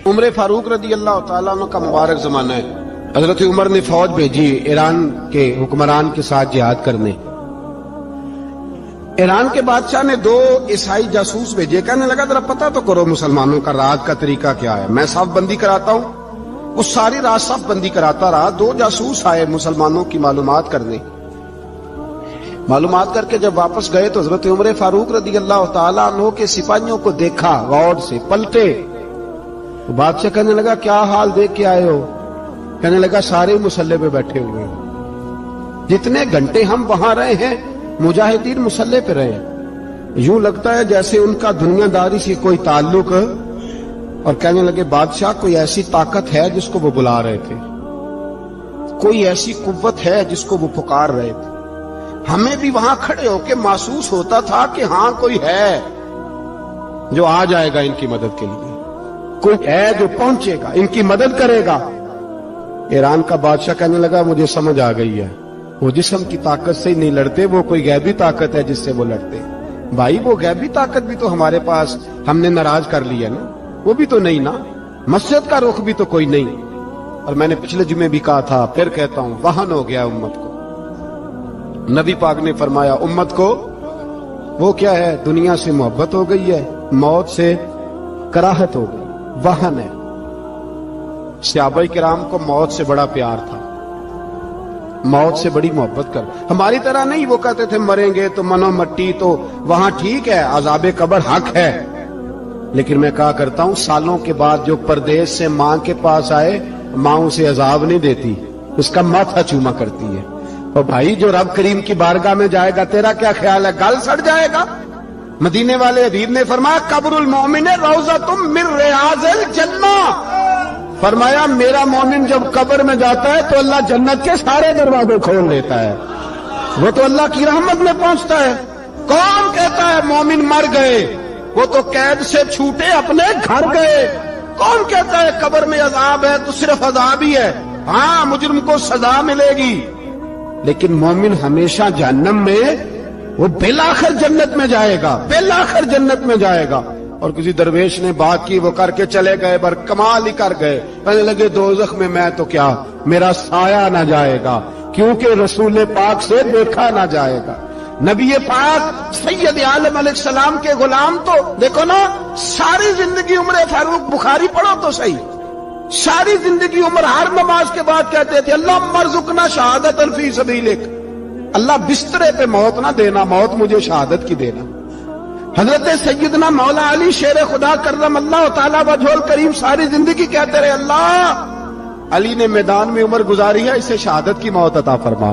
عمر فاروق رضی اللہ تعالیٰ عنہ کا مبارک زمانہ ہے. حضرت عمر نے فوج بھیجی ایران کے حکمران کے ساتھ جہاد کرنے. ایران کے بادشاہ نے 2 عیسائی جاسوس بھیجے. کہنے لگا ذرا پتہ تو کرو مسلمانوں کا راز کا طریقہ کیا ہے, میں صف بندی کراتا ہوں. وہ ساری رات صف بندی کراتا رہا. 2 جاسوس آئے مسلمانوں کی معلومات کرنے. معلومات کر کے جب واپس گئے تو حضرت عمر فاروق رضی اللہ تعالیٰ عنہ کے سپاہیوں کو دیکھا, غور سے پلٹے. تو بادشاہ کہنے لگا کیا حال دیکھ کے آئے ہو؟ کہنے لگا سارے مسلح پہ بیٹھے ہوئے ہیں, جتنے گھنٹے ہم وہاں رہے ہیں مجاہدین مسلح پہ رہے ہیں, یوں لگتا ہے جیسے ان کا دنیا داری سے کوئی تعلق. اور کہنے لگے بادشاہ کوئی ایسی طاقت ہے جس کو وہ بلا رہے تھے, کوئی ایسی قوت ہے جس کو وہ پکار رہے تھے. ہمیں بھی وہاں کھڑے ہو کے محسوس ہوتا تھا کہ ہاں کوئی ہے جو آ جائے گا ان کی مدد کے لیے, کوئی ہے جو پہنچے گا ان کی مدد کرے گا. ایران کا بادشاہ کہنے لگا مجھے سمجھ آ گئی ہے, وہ جسم کی طاقت سے ہی نہیں لڑتے, وہ کوئی غیبی طاقت ہے جس سے وہ لڑتے. بھائی وہ غیبی طاقت بھی تو ہمارے پاس ہم نے ناراض کر لی ہے نا, وہ بھی تو نہیں نا, مسجد کا رخ بھی تو کوئی نہیں. اور میں نے پچھلے جمعے بھی کہا تھا, پھر کہتا ہوں, وہن ہو گیا امت کو. نبی پاک نے فرمایا امت کو وہ کیا ہے, دنیا سے محبت ہو گئی ہے, موت سے کراہت ہو گئی, وہن ہے. صحابہ کرام کو موت سے بڑا پیار تھا, موت سے بڑی محبت کر. ہماری طرح نہیں, وہ کہتے تھے مریں گے تو منو مٹی, تو وہاں ٹھیک ہے عذاب قبر حق ہے, لیکن میں کہا کرتا ہوں سالوں کے بعد جو پردیس سے ماں کے پاس آئے, ماں اسے عذاب نہیں دیتی, اس کا ماتھا چوما کرتی ہے. اور بھائی جو رب کریم کی بارگاہ میں جائے گا تیرا کیا خیال ہے, گل سڑ جائے گا؟ مدینے والے حبیب نے فرمایا قبر المومن روضۃ من ریاض الجنہ. فرمایا میرا مومن جب قبر میں جاتا ہے تو اللہ جنت کے سارے دروازے کھول دیتا ہے, وہ تو اللہ کی رحمت میں پہنچتا ہے. کون کہتا ہے مومن مر گئے, وہ تو قید سے چھوٹے اپنے گھر گئے. کون کہتا ہے قبر میں عذاب ہے تو صرف عذاب ہی ہے, ہاں مجرم کو سزا ملے گی, لیکن مومن ہمیشہ جہنم میں, وہ بالآخر جنت میں جائے گا, بالآخر جنت میں جائے گا. اور کسی درویش نے بات کی, وہ کر کے چلے گئے, بر کمال ہی کر گئے. کہنے لگے دوزخ میں میں تو کیا, میرا سایہ نہ جائے گا, کیونکہ رسول پاک سے دیکھا نہ جائے گا. نبی پاک سید عالم علیہ السلام کے غلام تو دیکھو نا, ساری زندگی عمر فاروق بخاری پڑھو تو صحیح, ساری زندگی عمر ہر نماز کے بعد کہتے تھے اللہم ارزقنا شہادت فی سبیلک, اللہ بسترے پہ موت نہ دینا, موت مجھے شہادت کی دینا. حضرت سیدنا مولا علی شیر خدا کرم اللہ تعالیٰ وجہ الکریم ساری زندگی کہتے رہے اللہ علی نے میدان میں عمر گزاری ہے, اسے شہادت کی موت عطا فرما.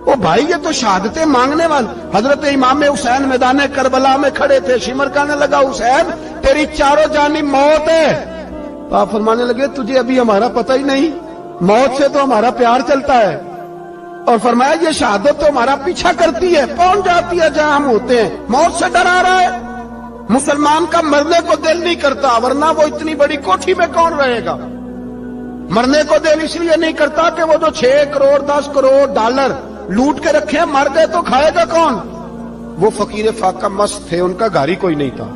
او بھائی یہ تو شہادتیں مانگنے والے. حضرت امام حسین میدان کربلا میں کھڑے تھے, شمر کہنے لگا حسین تیری چاروں جانب موت ہے. تو آپ فرمانے لگے تجھے ابھی ہمارا پتہ ہی نہیں, موت سے تو ہمارا پیار چلتا ہے. اور فرمایا یہ شہادت تو ہمارا پیچھا کرتی ہے, پہنچ جاتی ہے جہاں ہم ہوتے ہیں. موت سے ڈر آ رہا ہے, مسلمان کا مرنے کو دل نہیں کرتا, ورنہ وہ اتنی بڑی کوٹھی میں کون رہے گا. مرنے کو دل اس لیے نہیں کرتا کہ وہ جو 6 کروڑ 10 کروڑ ڈالر لوٹ کے رکھے, مر گئے تو کھائے گا کون. وہ فقیر فاقہ مست تھے, ان کا گھر ہی کوئی نہیں تھا,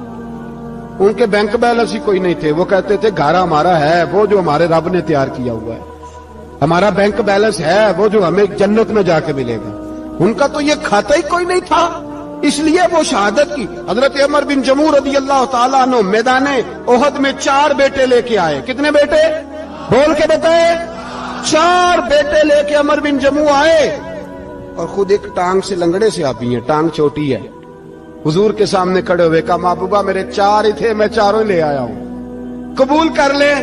ان کے بینک بیلنس ہی کوئی نہیں تھے. وہ کہتے تھے گھر ہمارا ہے وہ جو ہمارے رب نے تیار کیا ہوا ہے, ہمارا بینک بیلنس ہے وہ جو ہمیں جنت میں جا کے ملے گا. ان کا تو یہ کھاتا ہی کوئی نہیں تھا, اس لیے وہ شہادت کی. حضرت عمر بن جموع رضی اللہ تعالیٰ عنہ میدان احد میں 4 بیٹے لے کے آئے. کتنے بیٹے بول کے بتائے؟ 4 بیٹے لے کے عمر بن جموع آئے, اور خود ایک ٹانگ سے لنگڑے سے آتی ہیں, ٹانگ چھوٹی ہے. حضور کے سامنے کھڑے ہوئے کہا محبوبہ میرے 4 ہی تھے, میں 4 لے آیا ہوں, قبول کر لے.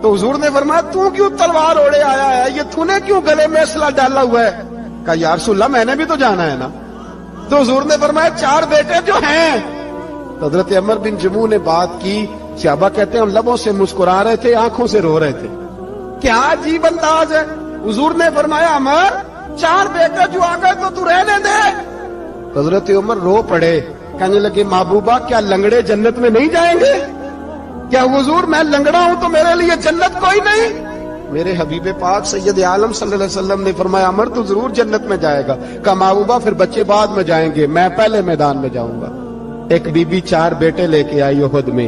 تو حضور نے فرمایا تو کیوں تلوار اوڑے آیا ہے, یہ تو نے کیوں گلے میں اسلحہ ڈالا ہوا ہے؟ کہا یا رسول اللہ میں نے بھی تو جانا ہے نا. تو حضور نے فرمایا 4 بیٹے جو ہیں. حضرت عمر بن جموع نے بات کی, صحابہ کہتے ہیں ہم لبوں سے مسکرا رہے تھے, آنکھوں سے رو رہے تھے, کیا عجیب انداز ہے. حضور نے فرمایا عمر 4 بیٹے جو آ گئے تو تو رہنے دے. حضرت عمر رو پڑے, کہنے لگے محبوبہ کیا لنگڑے جنت میں نہیں جائیں گے؟ کیا حضور میں لنگڑا ہوں تو میرے لیے جنت کوئی نہیں؟ میرے حبیب پاک سید عالم صلی اللہ علیہ وسلم نے فرمایا عمر تو ضرور جنت میں جائے گا. کہا محبوبہ پھر بچے بعد میں جائیں گے, میں پہلے میدان میں جاؤں گا. ایک بی بی 4 بیٹے لے کے آئی احد میں,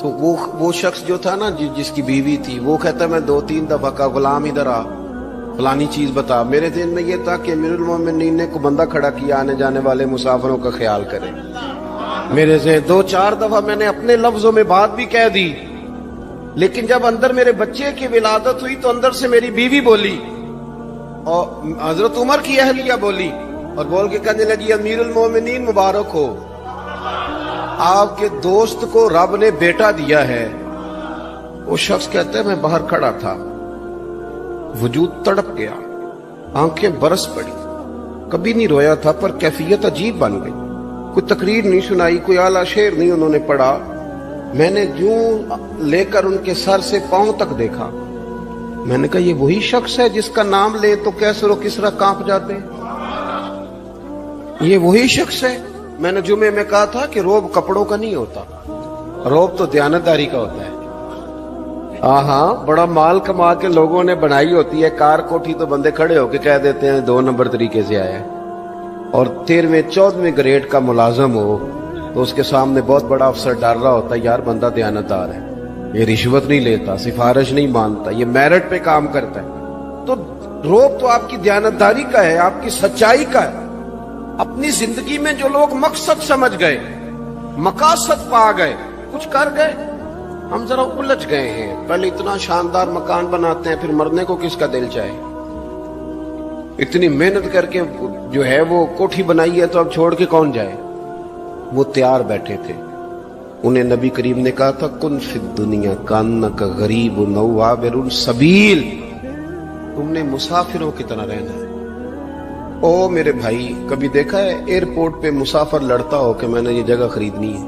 تو وہ شخص جو تھا نا جس کی بیوی تھی، وہ کہتا میں 2-3 دفعہ کا غلام ادھر آ، فلانی چیز بتا. میرے ذہن میں یہ تھا کہ امیر المومنین نے کو بندہ کھڑا کیا آنے جانے والے مسافروں کا خیال کرے. میرے ذہن 2-4 دفعہ میں نے اپنے لفظوں میں بات بھی کہہ دی، لیکن جب اندر میرے بچے کی ولادت ہوئی تو اندر سے میری بیوی بولی اور حضرت عمر کی اہلیہ بولی اور بول کے کہنے لگی امیر المومنین مبارک ہو، آپ کے دوست کو رب نے بیٹا دیا ہے. وہ شخص کہتا ہے میں باہر کھڑا تھا، وجود تڑپ گیا، آنکھیں برس پڑی، کبھی نہیں رویا تھا پر کیفیت عجیب بن گئی. کوئی تقریر نہیں سنائی، کوئی اعلیٰ شعر نہیں انہوں نے پڑھا. میں نے جوں لے کر ان کے سر سے پاؤں تک دیکھا. میں نے کہا یہ وہی شخص ہے جس کا نام لے تو کیسر و کسرا کانپ جاتے ہیں، یہ وہی شخص ہے. میں نے جمعے میں کہا تھا کہ روب کپڑوں کا نہیں ہوتا، روب تو دیانتداری کا ہوتا ہے. ہاں بڑا مال کما کے لوگوں نے بنائی ہوتی ہے کار کوٹھی، تو بندے کھڑے ہو کے کہہ دیتے ہیں 2 نمبر طریقے سے آیا ہے. اور 13ویں-14ویں گریڈ کا ملازم ہو تو اس کے سامنے بہت بڑا افسر ڈر رہا ہوتا ہے یار بندہ دیانتدار ہے، یہ رشوت نہیں لیتا، سفارش نہیں مانتا، یہ میرٹ پہ کام کرتا ہے. تو روب تو آپ کی دیانتداری کا ہے، آپ کی سچائی کا ہے. اپنی زندگی میں جو لوگ مقصد سمجھ گئے، مقاصد پا گئے، کچھ کر گئے، ہم ذرا الجھ گئے ہیں. پہلے اتنا شاندار مکان بناتے ہیں، پھر مرنے کو کس کا دل چاہے. اتنی محنت کر کے جو ہے وہ کوٹھی بنائی ہے تو اب چھوڑ کے کون جائے. وہ تیار بیٹھے تھے. انہیں نبی کریم نے کہا تھا کن فی الدنیا کانک غریب او عابر السبیل، تم نے مسافروں کی طرح رہنا ہے. او میرے بھائی، کبھی دیکھا ہے ایئرپورٹ پہ مسافر لڑتا ہو کہ میں نے یہ جگہ خریدنی ہے؟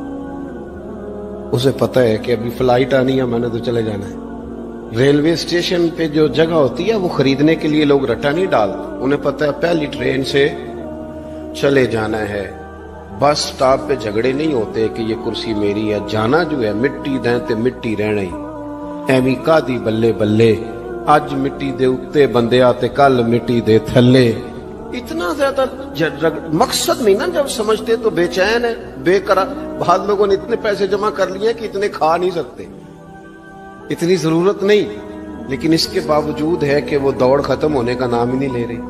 اسے پتہ ہے کہ ابھی فلائٹ آنی ہے، میں نے تو چلے جانا ہے. ریلوے اسٹیشن پہ جو جگہ ہوتی ہے وہ خریدنے کے لیے لوگ رٹا نہیں ڈالتے، انہیں پتہ ہے پہلی ٹرین سے چلے جانا ہے. بس سٹاپ پہ جھگڑے نہیں ہوتے کہ یہ کرسی میری ہے، جانا جو ہے مٹی دیں تے مٹی رہنا ہی. ایویں کادی بلے بلے، اج مٹی دے اتے بندے آتے کل مٹی دے تھلے. اتنا زیادہ مقصد نہیں نا جب سمجھتے تو بے چین ہے، بے قرار. بعض لوگوں نے اتنے پیسے جمع کر لیے کہ اتنے کھا نہیں سکتے، اتنی ضرورت نہیں، لیکن اس کے باوجود ہے کہ وہ دوڑ ختم ہونے کا نام ہی نہیں لے رہے.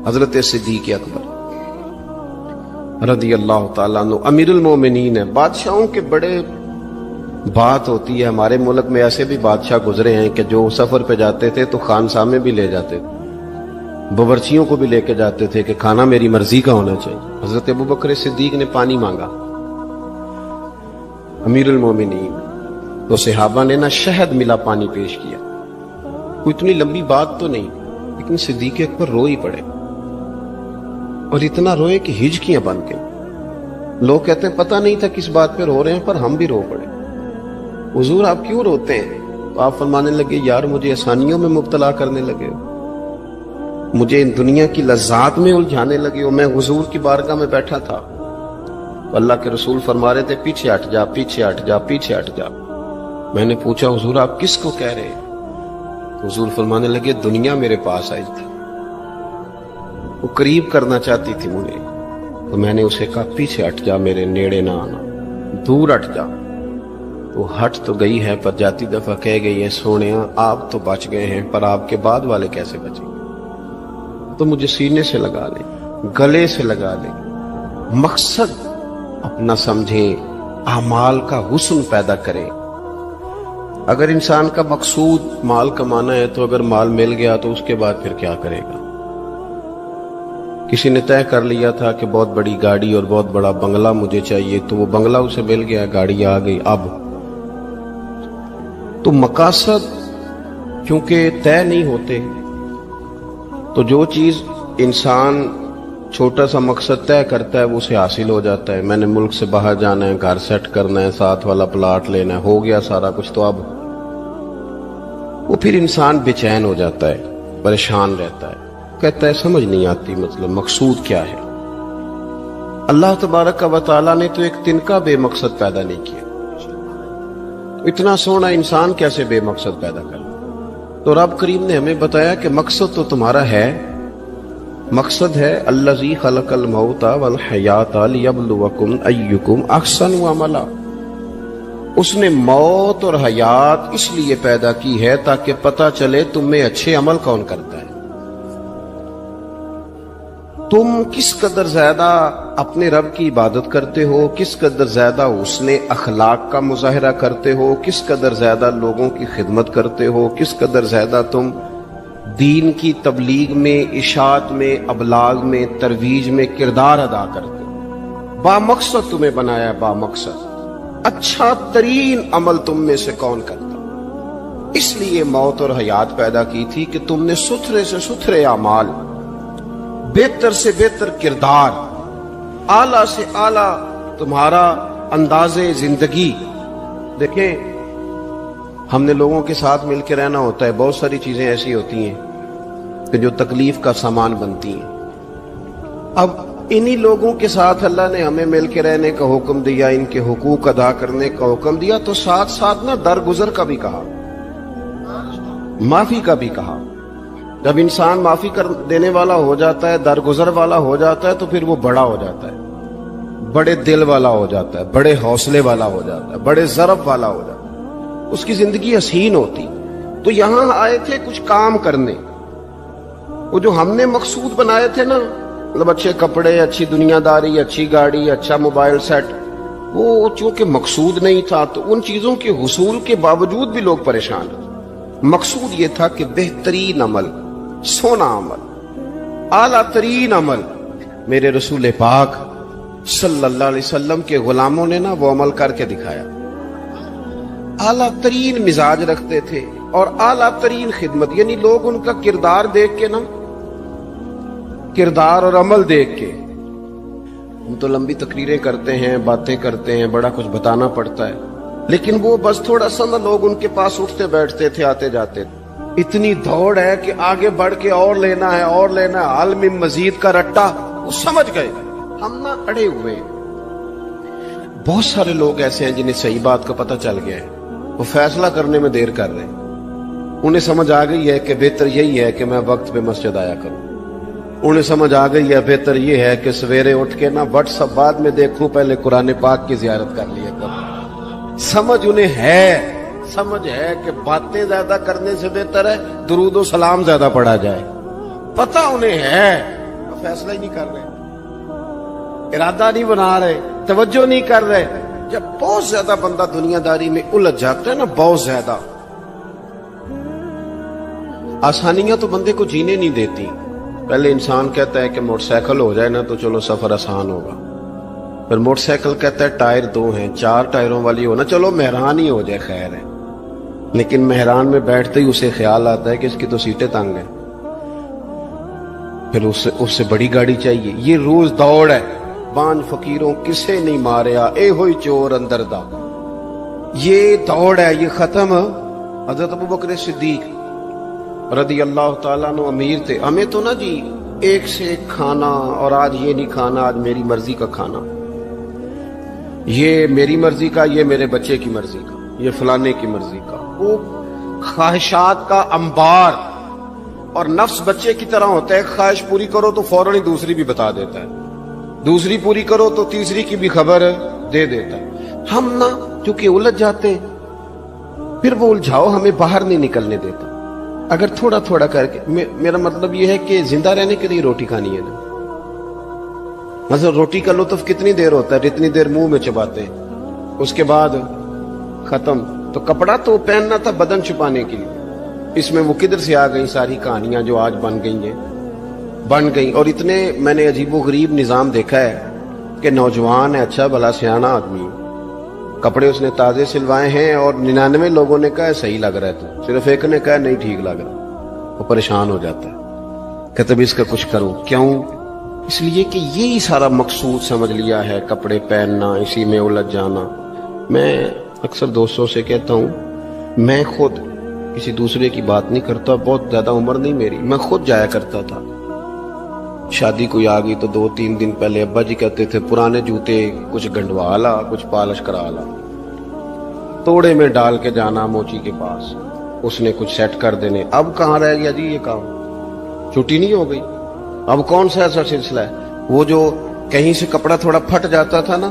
حضرت صدیق اکبر رضی اللہ تعالیٰ عنہ امیر المومنین ہے. بادشاہوں کے بڑے بات ہوتی ہے. ہمارے ملک میں ایسے بھی بادشاہ گزرے ہیں کہ جو سفر پہ جاتے تھے تو خانساہ میں بھی لے جاتے تھے، باورچیوں کو بھی لے کے جاتے تھے کہ کھانا میری مرضی کا ہونا چاہیے. حضرت ابوبکر صدیق نے پانی مانگا، امیر المومنین، تو صحابہ نے نہ شہد ملا پانی پیش کیا. کوئی اتنی لمبی بات تو نہیں، لیکن صدیق اکبر رو ہی پڑے، اور اتنا روئے کہ ہجکیاں بن گئیں. لوگ کہتے ہیں پتہ نہیں تھا کس بات پہ رو رہے ہیں، پر ہم بھی رو پڑے. حضور آپ کیوں روتے ہیں؟ تو آپ فرمانے لگے یار مجھے آسانیوں میں مبتلا کرنے لگے ہو، مجھے ان دنیا کی لذات میں الجھانے لگے ہو. میں حضور کی بارگاہ میں بیٹھا تھا تو اللہ کے رسول فرما رہے تھے پیچھے ہٹ جا، پیچھے ہٹ جا، پیچھے ہٹ جا. میں نے پوچھا حضور آپ کس کو کہہ رہے ہیں؟ حضور فرمانے لگے دنیا میرے پاس آئی تھی، وہ قریب کرنا چاہتی تھی مجھے، تو میں نے اسے کہا پیچھے ہٹ جا، میرے نیڑے نہ آنا، دور ہٹ جا. وہ ہٹ تو گئی ہے پر جاتی دفعہ کہہ گئی ہے سونیا آپ تو بچ گئے ہیں پر آپ کے بعد والے کیسے بچیں گے؟ تو مجھے سینے سے لگا لے، گلے سے لگا لے. مقصد اپنا سمجھیں، اعمال کا حسن پیدا کریں. اگر انسان کا مقصود مال کمانا ہے تو اگر مال مل گیا تو اس کے بعد پھر کیا کرے گا؟ کسی نے طے کر لیا تھا کہ بہت بڑی گاڑی اور بہت بڑا بنگلہ مجھے چاہیے، تو وہ بنگلہ اسے مل گیا، گاڑی آ گئی. اب تو مقاصد کیونکہ طے نہیں ہوتے، تو جو چیز انسان چھوٹا سا مقصد طے کرتا ہے وہ اسے حاصل ہو جاتا ہے. میں نے ملک سے باہر جانا ہے، گھر سیٹ کرنا ہے، ساتھ والا پلاٹ لینا ہے، ہو گیا سارا کچھ. تو اب وہ پھر انسان بے چین ہو جاتا ہے، پریشان رہتا ہے، کہتا ہے سمجھ نہیں آتی مطلب مقصود کیا ہے. اللہ تبارک و تعالیٰ نے تو ایک تنکا بے مقصد پیدا نہیں کیا. اتنا سونا انسان کیسے بے مقصد پیدا کر؟ تو رب کریم نے ہمیں بتایا کہ مقصد تو تمہارا ہے. مقصد ہے الذی خلق الموت والحیات لیبلوکم ایکم احسن عملا. اس نے موت اور حیات اس لیے پیدا کی ہے تاکہ پتہ چلے تم میں اچھے عمل کون کرتا ہے، تم کس قدر زیادہ اپنے رب کی عبادت کرتے ہو، کس قدر زیادہ حسن اخلاق کا مظاہرہ کرتے ہو، کس قدر زیادہ لوگوں کی خدمت کرتے ہو، کس قدر زیادہ تم دین کی تبلیغ میں، اشاعت میں، ابلاغ میں، ترویج میں کردار ادا کرتے ہو۔ با مقصد تمہیں بنایا، با مقصد اچھا ترین عمل تم میں سے کون کرتا، اس لیے موت اور حیات پیدا کی تھی کہ تم نے ستھرے سے ستھرے اعمال، بہتر سے بہتر کردار، اعلیٰ سے اعلیٰ تمہارا انداز زندگی۔ دیکھیں، ہم نے لوگوں کے ساتھ مل کے رہنا ہوتا ہے، بہت ساری چیزیں ایسی ہوتی ہیں کہ جو تکلیف کا سامان بنتی ہیں۔ اب انہی لوگوں کے ساتھ اللہ نے ہمیں مل کے رہنے کا حکم دیا، ان کے حقوق ادا کرنے کا حکم دیا، تو ساتھ ساتھ نہ درگزر کا بھی کہا، معافی کا بھی کہا۔ جب انسان معافی کر دینے والا ہو جاتا ہے، درگزر والا ہو جاتا ہے، تو پھر وہ بڑا ہو جاتا ہے، بڑے دل والا ہو جاتا ہے، بڑے حوصلے والا ہو جاتا ہے، بڑے ضرب والا ہو جاتا ہے، اس کی زندگی حسین ہوتی۔ تو یہاں آئے تھے کچھ کام کرنے، وہ جو ہم نے مقصود بنائے تھے نا، مطلب اچھے کپڑے، اچھی دنیا داری، اچھی گاڑی، اچھا موبائل سیٹ، وہ چونکہ مقصود نہیں تھا تو ان چیزوں کے حصول کے باوجود بھی لوگ پریشان ہیں۔ مقصود یہ تھا کہ بہترین عمل، سونا عمل، اعلیٰ ترین عمل میرے رسول پاک صلی اللہ علیہ وسلم کے غلاموں نے نا وہ عمل کر کے دکھایا۔ اعلیٰ ترین مزاج رکھتے تھے اور اعلیٰ ترین خدمت، یعنی لوگ ان کا کردار دیکھ کے نا، کردار اور عمل دیکھ کے، ہم تو لمبی تقریریں کرتے ہیں، باتیں کرتے ہیں، بڑا کچھ بتانا پڑتا ہے، لیکن وہ بس تھوڑا سا نا لوگ ان کے پاس اٹھتے بیٹھتے تھے، آتے جاتے تھے۔ اتنی دوڑ ہے کہ آگے بڑھ کے اور لینا ہے، اور لینا ہے، عالم مزید کا رٹا، وہ سمجھ گئے، ہم نہ اڑے ہوئے ہیں۔ بہت سارے لوگ ایسے ہیں جنہیں صحیح بات کا پتہ چل گیا ہے، وہ فیصلہ کرنے میں دیر کر رہے ہیں، انہیں سمجھ آ گئی ہے کہ بہتر یہی ہے کہ میں وقت پہ مسجد آیا کروں، انہیں سمجھ آ گئی ہے بہتر یہ ہے کہ سویرے اٹھ کے نا واٹس ایپ بعد میں دیکھوں، پہلے قرآن پاک کی زیارت کر لیا کروں۔ سمجھ انہیں ہے، سمجھ ہے کہ باتیں زیادہ کرنے سے بہتر ہے درود و سلام زیادہ پڑھا جائے، پتہ انہیں ہے، فیصلہ ہی نہیں کر رہے، ارادہ نہیں بنا رہے، توجہ نہیں کر رہے۔ جب بہت زیادہ بندہ دنیا داری میں الجھ جاتا ہے نا، بہت زیادہ، آسانیاں تو بندے کو جینے نہیں دیتی۔ پہلے انسان کہتا ہے کہ موٹر سائیکل ہو جائے نا تو چلو سفر آسان ہوگا، پھر موٹر سائیکل کہتا ہے ٹائر 2 ہیں، 4 ٹائروں والی ہونا، چلو مہران ہی ہو جائے خیر ہے، لیکن مہران میں بیٹھتے ہی اسے خیال آتا ہے کہ اس کی تو سیٹیں تنگ ہیں، پھر اس سے بڑی گاڑی چاہیے۔ یہ روز دوڑ ہے، بانج فقیروں کسے نہیں ماریا، اے ہوئی چور اندر دا، یہ دوڑ ہے، یہ ختم۔ حضرت ابوبکر صدیق رضی اللہ تعالیٰ عنہ امیر تھے، ہمیں تو نا جی ایک سے ایک کھانا، اور آج یہ نہیں کھانا، آج میری مرضی کا کھانا، یہ میری مرضی کا، یہ میرے بچے کی مرضی کا، یہ فلانے کی مرضی کا، وہ خواہشات کا انبار، اور نفس بچے کی طرح ہوتا ہے، خواہش پوری کرو تو فوراً ہی دوسری بھی بتا دیتا ہے، دوسری پوری کرو تو تیسری کی بھی خبر دے دیتا ہے۔ ہم نا کیونکہ الجھ جاتے ہیں، پھر وہ الجھاؤ ہمیں باہر نہیں نکلنے دیتا۔ اگر تھوڑا تھوڑا کر کے، میرا مطلب یہ ہے کہ زندہ رہنے کے لیے روٹی کھانی ہے نا، مثلا روٹی کا لطف کتنی دیر ہوتا ہے، جتنی دیر منہ میں چباتے ہیں، اس کے بعد ختم۔ تو کپڑا تو پہننا تھا بدن چھپانے کے لیے، اس میں وہ کدھر سے آ گئی ساری کہانیاں جو آج بن گئی۔ اور اتنے میں نے عجیب و غریب نظام دیکھا ہے کہ نوجوان ہے، اچھا بھلا سیانا آدمی، کپڑے اس نے تازے سلوائے ہیں، اور 99 لوگوں نے کہا صحیح لگ رہا ہے، تو صرف ایک نے کہا نہیں ٹھیک لگ رہا، وہ پریشان ہو جاتا ہے، کہتے بھی اس کا کچھ کرو۔ کیوں؟ اس لیے کہ یہی سارا مقصود سمجھ لیا ہے، کپڑے پہننا، اسی میں الجھ جانا۔ میں اکثر دوستوں سے کہتا ہوں، میں خود کسی دوسرے کی بات نہیں کرتا، بہت زیادہ عمر نہیں میری، میں خود جایا کرتا تھا، شادی کوئی آ گئی تو 2-3 دن پہلے ابا جی کہتے تھے پرانے جوتے کچھ گنڈوا لا، کچھ پالش کرا لا، توڑے میں ڈال کے جانا موچی کے پاس، اس نے کچھ سیٹ کر دینے۔ اب کہاں رہ گیا جی یہ کام، چھٹی نہیں ہو گئی، اب کون سا ایسا سلسلہ ہے؟ وہ جو کہیں سے کپڑا تھوڑا پھٹ جاتا تھا نا،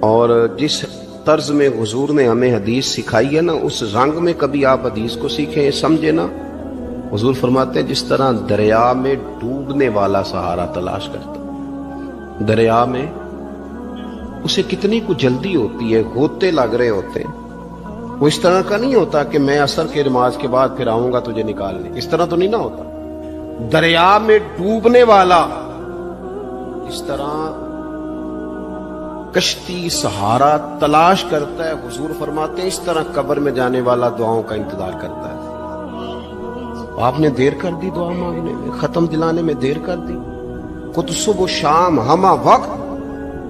اور جس طرز میں حضور نے ہمیں حدیث سکھائی ہے نا، اس رنگ میں کبھی آپ حدیث کو سیکھیں، سمجھے نا۔ حضور فرماتے ہیں جس طرح دریا میں ڈوبنے والا سہارا تلاش کرتا، دریا میں اسے کتنی کو جلدی ہوتی ہے، غوطے لگ رہے ہوتے ہیں، وہ اس طرح کا نہیں ہوتا کہ میں عصر کے نماز کے بعد پھر آؤں گا تجھے نکالنے، اس طرح تو نہیں نہ ہوتا۔ دریا میں ڈوبنے والا اس طرح کشتی سہارا تلاش کرتا ہے، حضور فرماتے ہیں اس طرح قبر میں جانے والا دعاؤں کا انتظار کرتا ہے۔ آپ نے دیر کر دی دعا مانگنے میں، ختم دلانے میں دیر کر دی، خود صبح و شام ہمہ وقت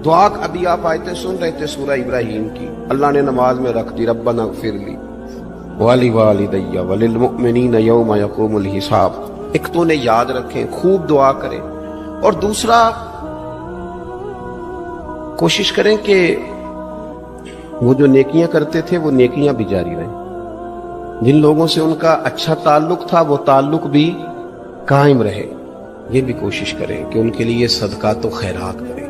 دعا۔ ابھی آپ آیتیں سن رہے تھے سورہ ابراہیم کی، اللہ نے نماز میں رکھ دی، ربنا اغفر لی وَلِوَالِدَيَّ وَلِلْمُؤْمِنِينَ يَوْمَ يَقُومُ الْحِسَابُ۔ ایک تو نے یاد رکھیں، خوب دعا کریں، اور دوسرا کوشش کریں کہ وہ جو نیکیاں کرتے تھے وہ نیکیاں بھی جاری رہیں، جن لوگوں سے ان کا اچھا تعلق تھا وہ تعلق بھی قائم رہے، یہ بھی کوشش کریں کہ ان کے لیے صدقات و خیرات کریں،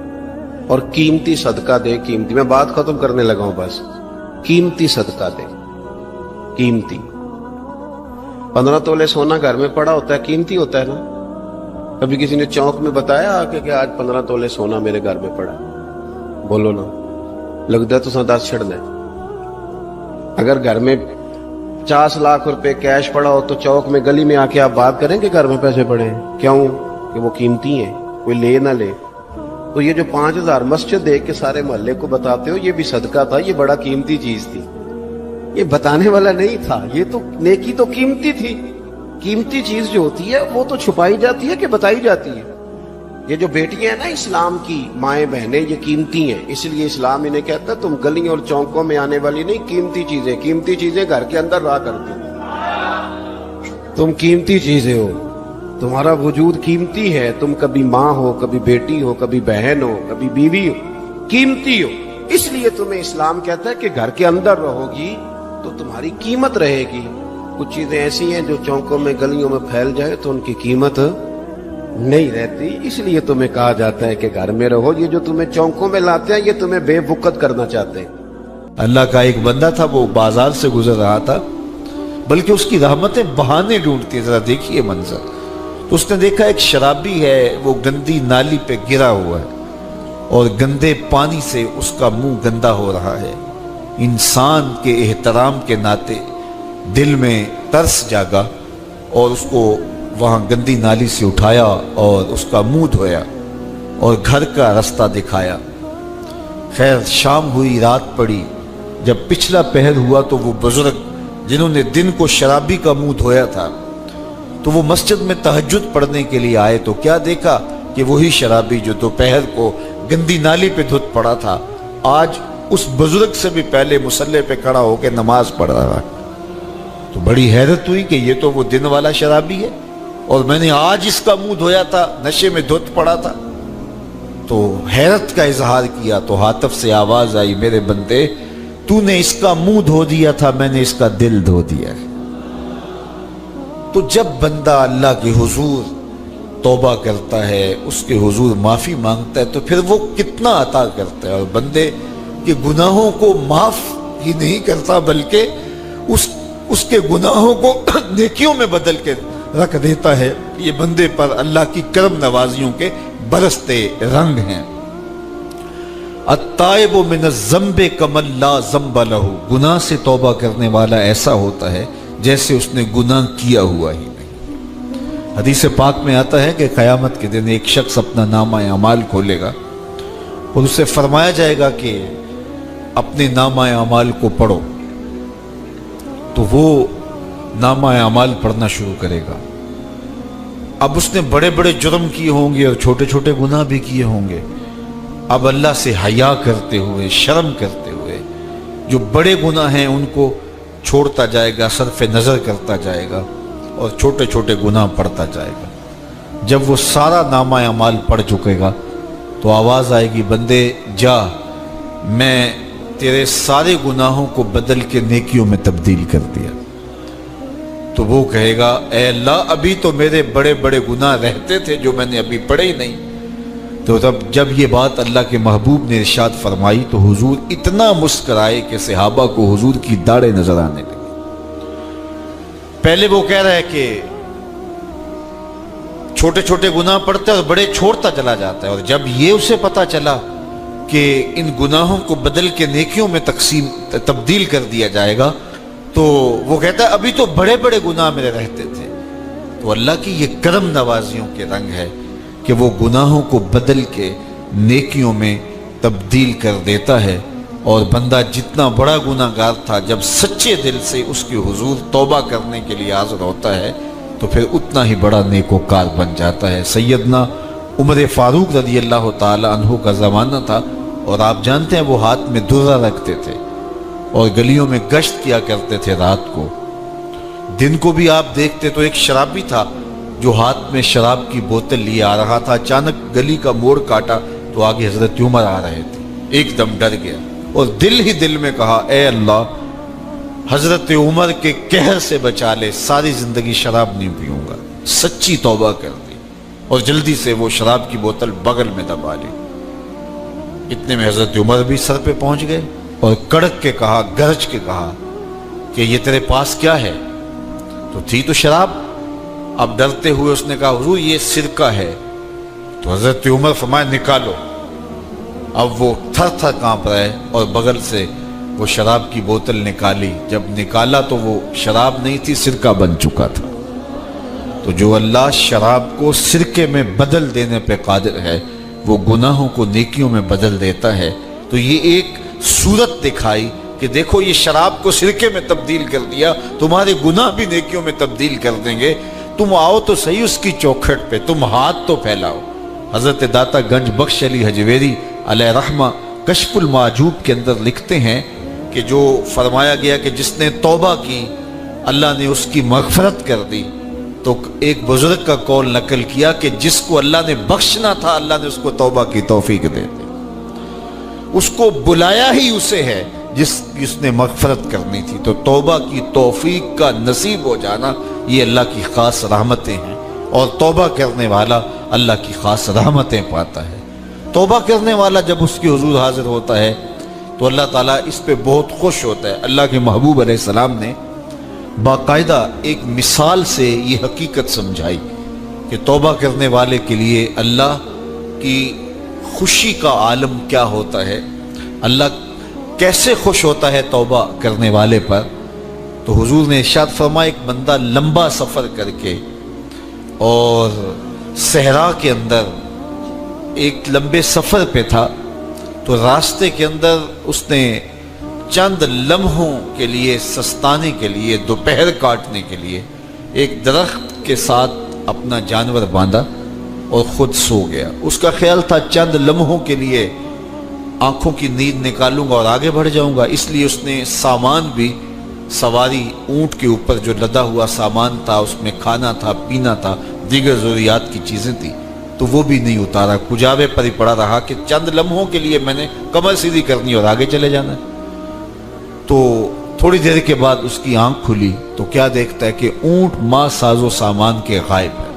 اور قیمتی صدقہ دے، قیمتی، میں بات ختم کرنے لگا ہوں بس، قیمتی صدقہ دے، قیمتی۔ 15 تولے سونا گھر میں پڑا ہوتا ہے، قیمتی ہوتا ہے نا۔ کبھی کسی نے چوک میں بتایا کہ آج 15 تولے سونا میرے گھر میں پڑا، بولو نا، لگتا ہے تو 10 چھڑنا ہے۔ اگر گھر میں 50 لاکھ روپے کیش پڑا ہو تو چوک میں گلی میں آ کے آپ بات کریں کہ گھر میں پیسے پڑے ہیں، کیوں؟ کہ وہ قیمتی ہیں، کوئی لے نہ لے۔ تو یہ جو 5000 مسجد دیکھ کے سارے محلے کو بتاتے ہو یہ بھی صدقہ تھا، یہ بڑا قیمتی چیز تھی، یہ بتانے والا نہیں تھا، یہ تو نیکی تو قیمتی تھی۔ قیمتی چیز جو ہوتی ہے وہ تو چھپائی جاتی ہے کہ بتائی جاتی ہے۔ یہ جو بیٹیاں ہیں نا اسلام کی مائیں بہنیں، یہ قیمتی ہیں، اس لیے اسلام انہیں کہتا ہے تم گلیوں اور چوکوں میں آنے والی نہیں، قیمتی چیزیں، قیمتی چیزیں گھر کے اندر رہا کرتی، تم قیمتی چیزیں ہو، تمہارا وجود قیمتی ہے، تم کبھی ماں ہو، کبھی بیٹی ہو، کبھی بہن ہو، کبھی بیوی ہو، قیمتی ہو۔ اس لیے تمہیں اسلام کہتا ہے کہ گھر کے اندر رہو گی تو تمہاری قیمت رہے گی۔ کچھ چیزیں ایسی ہیں جو چوکوں میں گلیوں میں پھیل جائے تو ان کی قیمت نہیں رہتی، اس لیے تمہیں کہا جاتا ہے کہ گھر میں رہو۔ یہ جو تمہیں چوکوں میں لاتے ہیں یہ تمہیں بے وقت کرنا چاہتے ہیں۔ اللہ کا ایک بندہ تھا، وہ بازار سے گزر رہا تھا، بلکہ اس کی رحمتیں بہانے ڈھونڈتی، ذرا دیکھیے منظر۔ تو اس نے دیکھا ایک شرابی ہے، وہ گندی نالی پہ گرا ہوا ہے اور گندے پانی سے اس کا منہ گندا ہو رہا ہے۔ انسان کے احترام کے ناطے دل میں ترس جاگا اور اس کو وہاں گندی نالی سے اٹھایا اور اس کا منہ دھویا اور گھر کا رستہ دکھایا۔ خیر شام ہوئی، رات پڑی، جب پچھلا پہر ہوا تو وہ بزرگ جنہوں نے دن کو شرابی کا منہ دھویا تھا تو وہ مسجد میں تہجد پڑھنے کے لیے آئے تو کیا دیکھا کہ وہی شرابی جو دوپہر کو گندی نالی پہ دھت پڑا تھا آج اس بزرگ سے بھی پہلے مصلی پہ کھڑا ہو کے نماز پڑھ رہا ہے۔ تو بڑی حیرت ہوئی کہ یہ تو وہ دن والا شرابی ہے اور میں نے آج اس کا منہ دھویا تھا، نشے میں دھت پڑا تھا۔ تو حیرت کا اظہار کیا تو ہاتف سے آواز آئی، میرے بندے تو نے اس کا منہ دھو دیا تھا، میں نے اس کا دل دھو دیا ہے۔ تو جب بندہ اللہ کے حضور توبہ کرتا ہے، اس کے حضور معافی مانگتا ہے تو پھر وہ کتنا عطا کرتا ہے، اور بندے کے گناہوں کو معاف ہی نہیں کرتا بلکہ اس کے گناہوں کو نیکیوں میں بدل کے رکھ دیتا ہے۔ یہ بندے پر اللہ کی کرم نوازیوں کے برستے رنگ ہیں۔ التائب من الذنب کمن لا ذنب لہ، گناہ سے توبہ کرنے والا ایسا ہوتا ہے جیسے اس نے گناہ کیا ہوا ہی نہیں۔ حدیث پاک میں آتا ہے کہ قیامت کے دن ایک شخص اپنا نامہ اعمال کھولے گا اور اسے فرمایا جائے گا کہ اپنے نامہ اعمال کو پڑھو، تو وہ نامہ اعمال پڑھنا شروع کرے گا۔ اب اس نے بڑے بڑے جرم کیے ہوں گے اور چھوٹے چھوٹے گناہ بھی کیے ہوں گے، اب اللہ سے حیا کرتے ہوئے، شرم کرتے ہوئے جو بڑے گناہ ہیں ان کو چھوڑتا جائے گا، صرف نظر کرتا جائے گا اور چھوٹے چھوٹے گناہ پڑھتا جائے گا۔ جب وہ سارا نامہ اعمال پڑھ چکے گا تو آواز آئے گی، بندے جا، میں تیرے سارے گناہوں کو بدل کے نیکیوں میں تبدیل کر دیا۔ تو وہ کہے گا، اے اللہ ابھی تو میرے بڑے بڑے گناہ رہتے تھے جو میں نے ابھی پڑھے ہی نہیں۔ تو جب یہ بات اللہ کے محبوب نے ارشاد فرمائی تو حضور اتنا مسکرائے کہ صحابہ کو حضور کی داڑھیں نظر آنے لگی۔ پہلے وہ کہہ رہا ہے کہ چھوٹے چھوٹے گناہ پڑتے اور بڑے چھوڑتا چلا جاتا ہے، اور جب یہ اسے پتا چلا کہ ان گناہوں کو بدل کے نیکیوں میں تبدیل کر دیا جائے گا تو وہ کہتا ہے ابھی تو بڑے بڑے گناہ میرے رہتے تھے۔ تو اللہ کی یہ کرم نوازیوں کے رنگ ہے کہ وہ گناہوں کو بدل کے نیکیوں میں تبدیل کر دیتا ہے، اور بندہ جتنا بڑا گناہ گار تھا جب سچے دل سے اس کے حضور توبہ کرنے کے لیے حاضر ہوتا ہے تو پھر اتنا ہی بڑا نیکوکار بن جاتا ہے۔ سیدنا عمر فاروق رضی اللہ تعالی عنہ کا زمانہ تھا، اور آپ جانتے ہیں وہ ہاتھ میں درہ رکھتے تھے اور گلیوں میں گشت کیا کرتے تھے رات کو۔ دن کو بھی آپ دیکھتے تو ایک شرابی تھا جو ہاتھ میں شراب کی بوتل لیے آ رہا تھا، اچانک گلی کا موڑ کاٹا تو آگے حضرت عمر آ رہے تھے، ایک دم ڈر گیا اور دل ہی دل میں کہا اے اللہ حضرت عمر کے قہر سے بچا لے، ساری زندگی شراب نہیں پیوں گا۔ سچی توبہ کر دی اور جلدی سے وہ شراب کی بوتل بغل میں دبا لی۔ اتنے میں حضرت عمر بھی سر پہ پہنچ گئے اور کڑک کے کہا، گرج کے کہا کہ یہ تیرے پاس کیا ہے؟ تو تھی تو شراب۔ اب ڈرتے ہوئے اس نے کہا حضور یہ سرکہ ہے۔ تو حضرت عمر فرمایا نکالو۔ اب وہ تھر تھر کانپ رہے اور بغل سے وہ شراب کی بوتل نکالی۔ جب نکالا تو وہ شراب نہیں تھی، سرکہ بن چکا تھا۔ تو جو اللہ شراب کو سرکے میں بدل دینے پہ قادر ہے وہ گناہوں کو نیکیوں میں بدل دیتا ہے۔ تو یہ ایک صورت دکھائی کہ دیکھو یہ شراب کو سرکے میں تبدیل کر دیا، تمہارے گناہ بھی نیکیوں میں تبدیل کر دیں گے۔ تم آؤ تو صحیح اس کی چوکھٹ پہ، تم ہاتھ تو پھیلاؤ۔ حضرت داتا گنج بخش علی حجویری علیہ رحمہ کشف المعجوب کے اندر لکھتے ہیں کہ جو فرمایا گیا کہ جس نے توبہ کی اللہ نے اس کی مغفرت کر دی، تو ایک بزرگ کا قول نقل کیا کہ جس کو اللہ نے بخشنا تھا اللہ نے اس کو توبہ کی توفیق دے دی۔ اس کو بلایا ہی اسے ہے جس نے مغفرت کرنی تھی۔ تو توبہ کی توفیق کا نصیب ہو جانا یہ اللہ کی خاص رحمتیں ہیں، اور توبہ کرنے والا اللہ کی خاص رحمتیں پاتا ہے۔ توبہ کرنے والا جب اس کے حضور حاضر ہوتا ہے تو اللہ تعالیٰ اس پہ بہت خوش ہوتا ہے۔ اللہ کے محبوب علیہ السلام نے باقاعدہ ایک مثال سے یہ حقیقت سمجھائی کہ توبہ کرنے والے کے لیے اللہ کی خوشی کا عالم کیا ہوتا ہے، اللہ کیسے خوش ہوتا ہے توبہ کرنے والے پر۔ تو حضور نے ارشاد فرمایا ایک بندہ لمبا سفر کر کے اور صحرا کے اندر ایک لمبے سفر پہ تھا، تو راستے کے اندر اس نے چند لمحوں کے لیے سستانے کے لیے، دوپہر کاٹنے کے لیے ایک درخت کے ساتھ اپنا جانور باندھا اور خود سو گیا۔ اس کا خیال تھا چند لمحوں کے لیے آنکھوں کی نیند نکالوں گا اور آگے بڑھ جاؤں گا، اس لیے اس نے سامان بھی سواری اونٹ کے اوپر جو لدا ہوا سامان تھا، اس میں کھانا تھا، پینا تھا، دیگر ضروریات کی چیزیں تھیں، تو وہ بھی نہیں اتارا، کجاوے پر ہی پڑا رہا کہ چند لمحوں کے لیے میں نے کمر سیدھی کرنی اور آگے چلے جانا ہے۔ تو تھوڑی دیر کے بعد اس کی آنکھ کھلی تو کیا دیکھتا ہے کہ اونٹ ماں ساز و سامان کے غائب ہے۔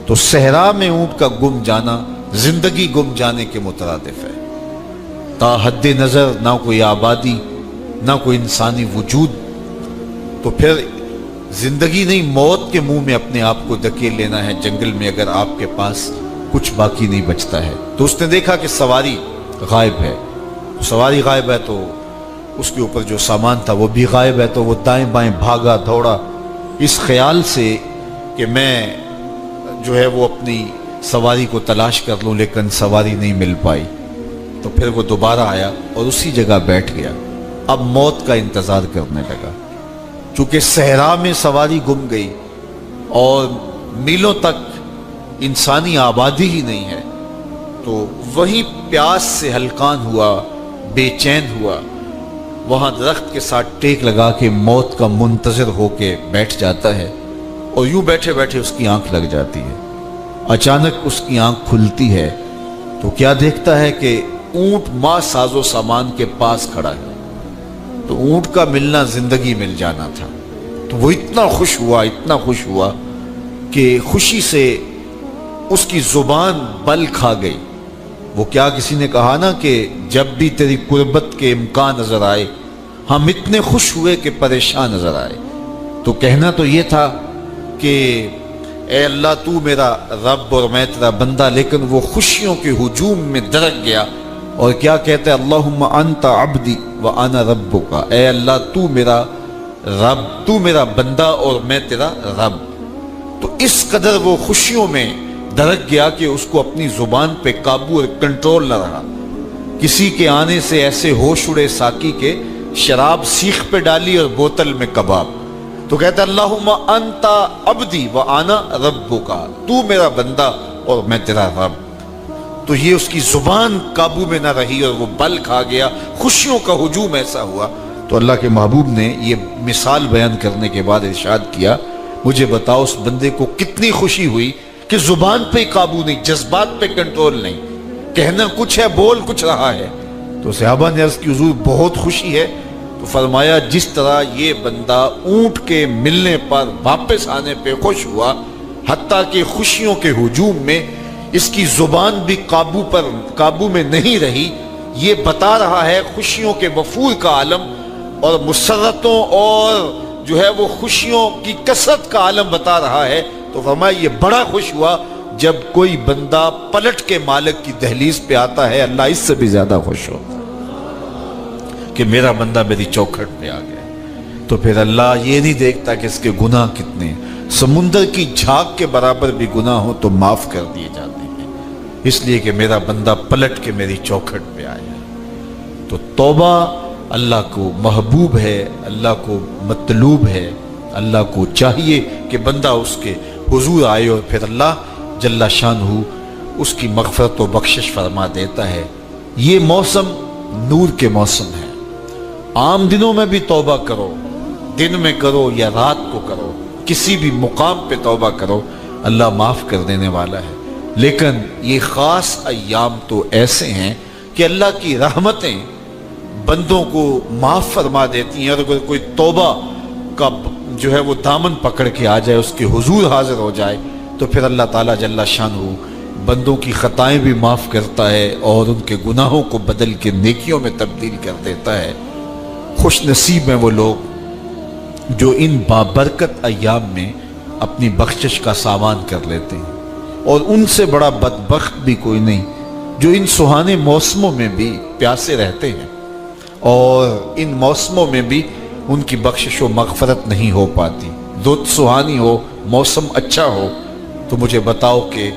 تو صحرا میں اونٹ کا گم جانا زندگی گم جانے کے مترادف ہے۔ تا حد نظر نہ کوئی آبادی، نہ کوئی انسانی وجود، تو پھر زندگی نہیں موت کے منہ میں اپنے آپ کو دھکیل لینا ہے جنگل میں اگر آپ کے پاس کچھ باقی نہیں بچتا ہے۔ تو اس نے دیکھا کہ سواری غائب ہے، سواری غائب ہے تو اس کے اوپر جو سامان تھا وہ بھی غائب ہے، تو وہ دائیں بائیں بھاگا دوڑا اس خیال سے کہ میں جو ہے وہ اپنی سواری کو تلاش کر لوں، لیکن سواری نہیں مل پائی۔ تو پھر وہ دوبارہ آیا اور اسی جگہ بیٹھ گیا، اب موت کا انتظار کرنے لگا۔ چونکہ صحرا میں سواری گم گئی اور میلوں تک انسانی آبادی ہی نہیں ہے، تو وہی پیاس سے ہلکان ہوا، بے چین ہوا، وہاں درخت کے ساتھ ٹیک لگا کے موت کا منتظر ہو کے بیٹھ جاتا ہے، اور یوں بیٹھے بیٹھے اس کی آنکھ لگ جاتی ہے۔ اچانک اس کی آنکھ کھلتی ہے تو کیا دیکھتا ہے کہ اونٹ ماں ساز و سامان کے پاس کھڑا ہے۔ تو اونٹ کا ملنا زندگی مل جانا تھا، تو وہ اتنا خوش ہوا کہ خوشی سے اس کی زبان بل کھا گئی. وہ کیا کسی نے کہا نا کہ جب بھی تیری قربت کے امکان نظر آئے ہم اتنے خوش ہوئے کہ پریشان نظر آئے. تو کہنا تو یہ تھا کہ اے اللہ تو میرا رب اور میں تیرا بندہ، لیکن وہ خوشیوں کے ہجوم میں درک گیا اور کیا کہتا ہے اللہم انت عبدی وانا ربک، اے اللہ تو میرا رب، تو میرا بندہ اور میں تیرا رب. تو اس قدر وہ خوشیوں میں درک گیا کہ اس کو اپنی زبان پہ قابو اور کنٹرول نہ رہا. کسی کے آنے سے ایسے ہوش اڑے ساقی کے، شراب سیخ پہ ڈالی اور بوتل میں کباب. تو کہتا ہے اللہم انت عبدی وانا ربک، تو میرا بندہ اور میں تیرا رب. تو یہ اس کی زبان قابو میں نہ رہی اور وہ بل کھا گیا، خوشیوں کا ہجوم ایسا ہوا. تو اللہ کے محبوب نے یہ مثال بیان کرنے کے بعد ارشاد کیا مجھے بتاؤ اس بندے کو کتنی خوشی ہوئی کہ زبان پہ قابو نہیں، جذبات پہ کنٹرول نہیں، کہنا کچھ ہے بول کچھ رہا ہے. تو صحابہ نے عرض کی حضور بہت خوشی ہے. تو فرمایا جس طرح یہ بندہ اونٹ کے ملنے پر واپس آنے پہ خوش ہوا، حتیٰ کہ خوشیوں کے ہجوم میں اس کی زبان بھی قابو میں نہیں رہی، یہ بتا رہا ہے خوشیوں کے وفور کا عالم اور مسرتوں اور جو ہے وہ خوشیوں کی کثرت کا عالم بتا رہا ہے. تو فرمایا یہ بڑا خوش ہوا جب کوئی بندہ پلٹ کے مالک کی دہلیز پہ آتا ہے، اللہ اس سے بھی زیادہ خوش ہوتا کہ میرا بندہ میری چوکھٹ پہ آ گیا. تو پھر اللہ یہ نہیں دیکھتا کہ اس کے گناہ کتنے ہیں، سمندر کی جھاگ کے برابر بھی گناہ ہو تو معاف کر دیے جاتے ہیں، اس لیے کہ میرا بندہ پلٹ کے میری چوکھٹ پہ آیا. تو توبہ اللہ کو محبوب ہے، اللہ کو مطلوب ہے، اللہ کو چاہیے کہ بندہ اس کے حضور آئے اور پھر اللہ جل شانہ اس کی مغفرت و بخشش فرما دیتا ہے. یہ موسم نور کے موسم ہے. عام دنوں میں بھی توبہ کرو، دن میں کرو یا رات کو کرو، کسی بھی مقام پہ توبہ کرو، اللہ معاف کر دینے والا ہے. لیکن یہ خاص ایام تو ایسے ہیں کہ اللہ کی رحمتیں بندوں کو معاف فرما دیتی ہیں. اور اگر کوئی توبہ کا جو ہے وہ دامن پکڑ کے آ جائے، اس کے حضور حاضر ہو جائے، تو پھر اللہ تعالیٰ جل شانہ بندوں کی خطائیں بھی معاف کرتا ہے اور ان کے گناہوں کو بدل کے نیکیوں میں تبدیل کر دیتا ہے. خوش نصیب ہیں وہ لوگ جو ان بابرکت ایام میں اپنی بخشش کا سامان کر لیتے ہیں، اور ان سے بڑا بدبخت بھی کوئی نہیں جو ان سہانے موسموں میں بھی پیاسے رہتے ہیں اور ان موسموں میں بھی ان کی بخشش و مغفرت نہیں ہو پاتی. رت سہانی ہو، موسم اچھا ہو، تو مجھے بتاؤ کہ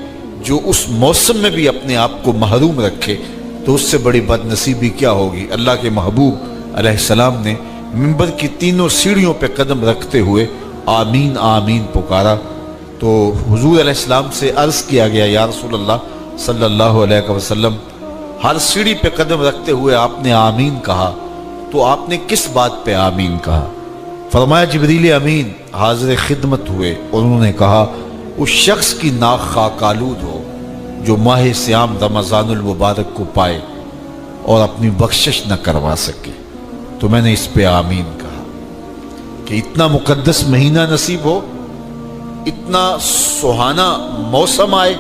جو اس موسم میں بھی اپنے آپ کو محروم رکھے تو اس سے بڑی بد نصیبی کیا ہوگی. اللہ کے محبوب علیہ السلام نے منبر کی تینوں سیڑھیوں پہ قدم رکھتے ہوئے آمین آمین پکارا. تو حضور علیہ السلام سے عرض کیا گیا یا رسول اللہ صلی اللہ علیہ وسلم، ہر سیڑھی پہ قدم رکھتے ہوئے آپ نے آمین کہا، تو آپ نے کس بات پہ آمین کہا؟ فرمایا جبریل امین حاضر خدمت ہوئے اور انہوں نے کہا اس شخص کی ناک خاک آلود ہو جو ماہ صیام رمضان المبارک کو پائے اور اپنی بخشش نہ کروا سکے. تو میں نے اس پہ آمین کہا کہ اتنا مقدس مہینہ نصیب ہو، اتنا سہانا موسم آئے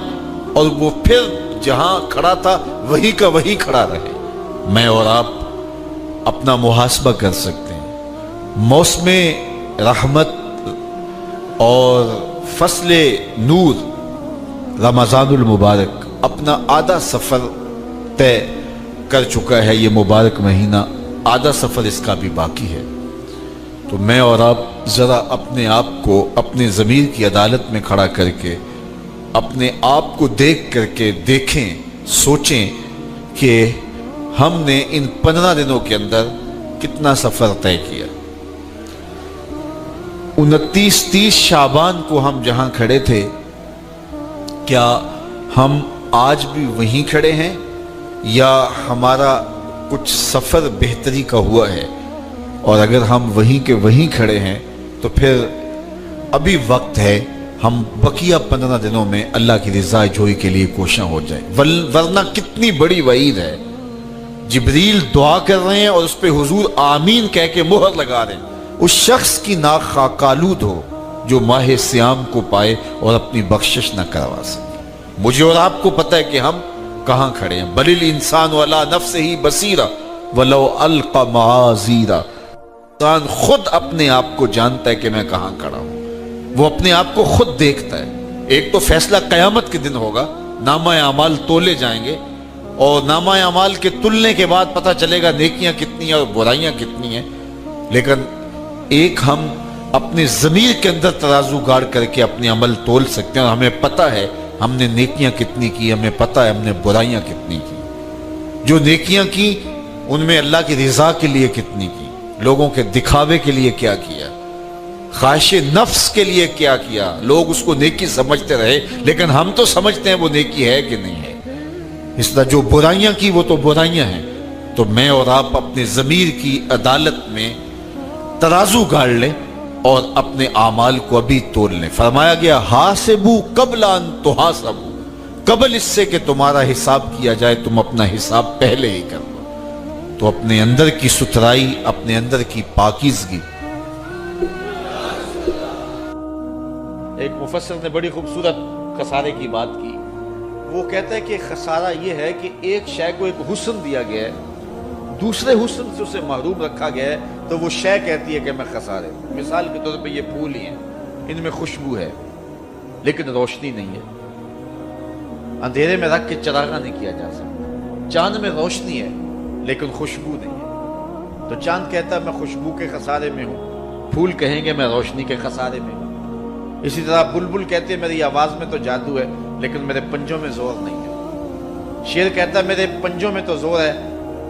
اور وہ پھر جہاں کھڑا تھا وہی کا وہی کھڑا رہے. میں اور آپ اپنا محاسبہ کر سکتے ہیں. موسم رحمت اور فصل نور رمضان المبارک اپنا آدھا سفر طے کر چکا ہے. یہ مبارک مہینہ آدھا سفر اس کا بھی باقی ہے. تو میں اور آپ ذرا اپنے آپ کو اپنے ضمیر کی عدالت میں کھڑا کر کے اپنے آپ کو دیکھ کر کے دیکھیں، سوچیں کہ ہم نے ان 15 دنوں کے اندر کتنا سفر طے کیا. 29-30 شعبان کو ہم جہاں کھڑے تھے، کیا ہم آج بھی وہیں کھڑے ہیں یا ہمارا کچھ سفر بہتری کا ہوا ہے؟ اور اگر ہم وہیں کے وہیں کھڑے ہیں تو پھر ابھی وقت ہے ہم بقیہ 15 دنوں میں اللہ کی رضا جوئی کے لیے کوشاں ہو جائیں. ورنہ کتنی بڑی وعید ہے. جبریل دعا کر رہے ہیں اور اس پہ حضور آمین کہہ کے مہر لگا رہے ہیں. اس شخص کی ناک خاک آلود ہو جو ماہ صیام کو پائے اور اپنی بخشش نہ کروا سکے. مجھے اور آپ کو پتہ ہے کہ ہم کہاں کھڑے ہیں. بل الانسان علی نفسہ بصیرہ ولو القی معاذیرہ. انسان خود اپنے آپ کو جانتا ہے کہ میں کہاں کھڑا ہوں. وہ اپنے آپ کو خود دیکھتا ہے. ایک تو فیصلہ قیامت کے دن ہوگا, نامہ اعمال تولے جائیں گے, اور نامہ اعمال کے تلنے کے بعد پتہ چلے گا نیکیاں کتنی ہیں اور برائیاں کتنی ہیں. لیکن ایک ہم اپنے ضمیر کے اندر ترازو گاڑ کر کے اپنے عمل تول سکتے ہیں, اور ہمیں پتہ ہے ہم نے نیکیاں کتنی کی, ہمیں پتہ ہے ہم نے برائیاں کتنی کی. جو نیکیاں کی ان میں اللہ کی رضا کے لیے کتنی کی, لوگوں کے دکھاوے کے لیے کیا کیا, خواہش نفس کے لیے کیا کیا. لوگ اس کو نیکی سمجھتے رہے, لیکن ہم تو سمجھتے ہیں وہ نیکی ہے کہ نہیں ہے. اس طرح جو برائیاں کی وہ تو برائیاں ہیں. تو میں اور آپ اپنے ضمیر کی عدالت میں ترازو گاڑ لیں اور اپنے اعمال کو ابھی تول لیں. فرمایا گیا حاسبو قبل ان تحاسبو, قبل اس سے کہ تمہارا حساب کیا جائے تم اپنا حساب پہلے ہی کر لو. تو اپنے اندر کی ستھرائی, اپنے اندر کی پاکیزگی. ایک مفسر نے بڑی خوبصورت خسارے کی بات کی. وہ کہتا ہے کہ خسارہ یہ ہے کہ ایک شے کو ایک حسن دیا گیا ہے, دوسرے حسن سے اسے محروم رکھا گیا ہے, تو وہ شے کہتی ہے کہ میں خسارے. مثال کے طور پہ یہ پھول ہی ہیں, ان میں خوشبو ہے لیکن روشنی نہیں ہے. اندھیرے میں رکھ کے چراغاں نہیں کیا جا سکتا. چاند میں روشنی ہے لیکن خوشبو نہیں ہے. تو چاند کہتا ہے میں خوشبو کے خسارے میں ہوں, پھول کہیں گے میں روشنی کے خسارے میں ہوں. اسی طرح بلبل کہتے ہیں میری آواز میں تو جادو ہے لیکن میرے پنجوں میں زور نہیں ہے. شیر کہتا ہے میرے پنجوں میں تو زور ہے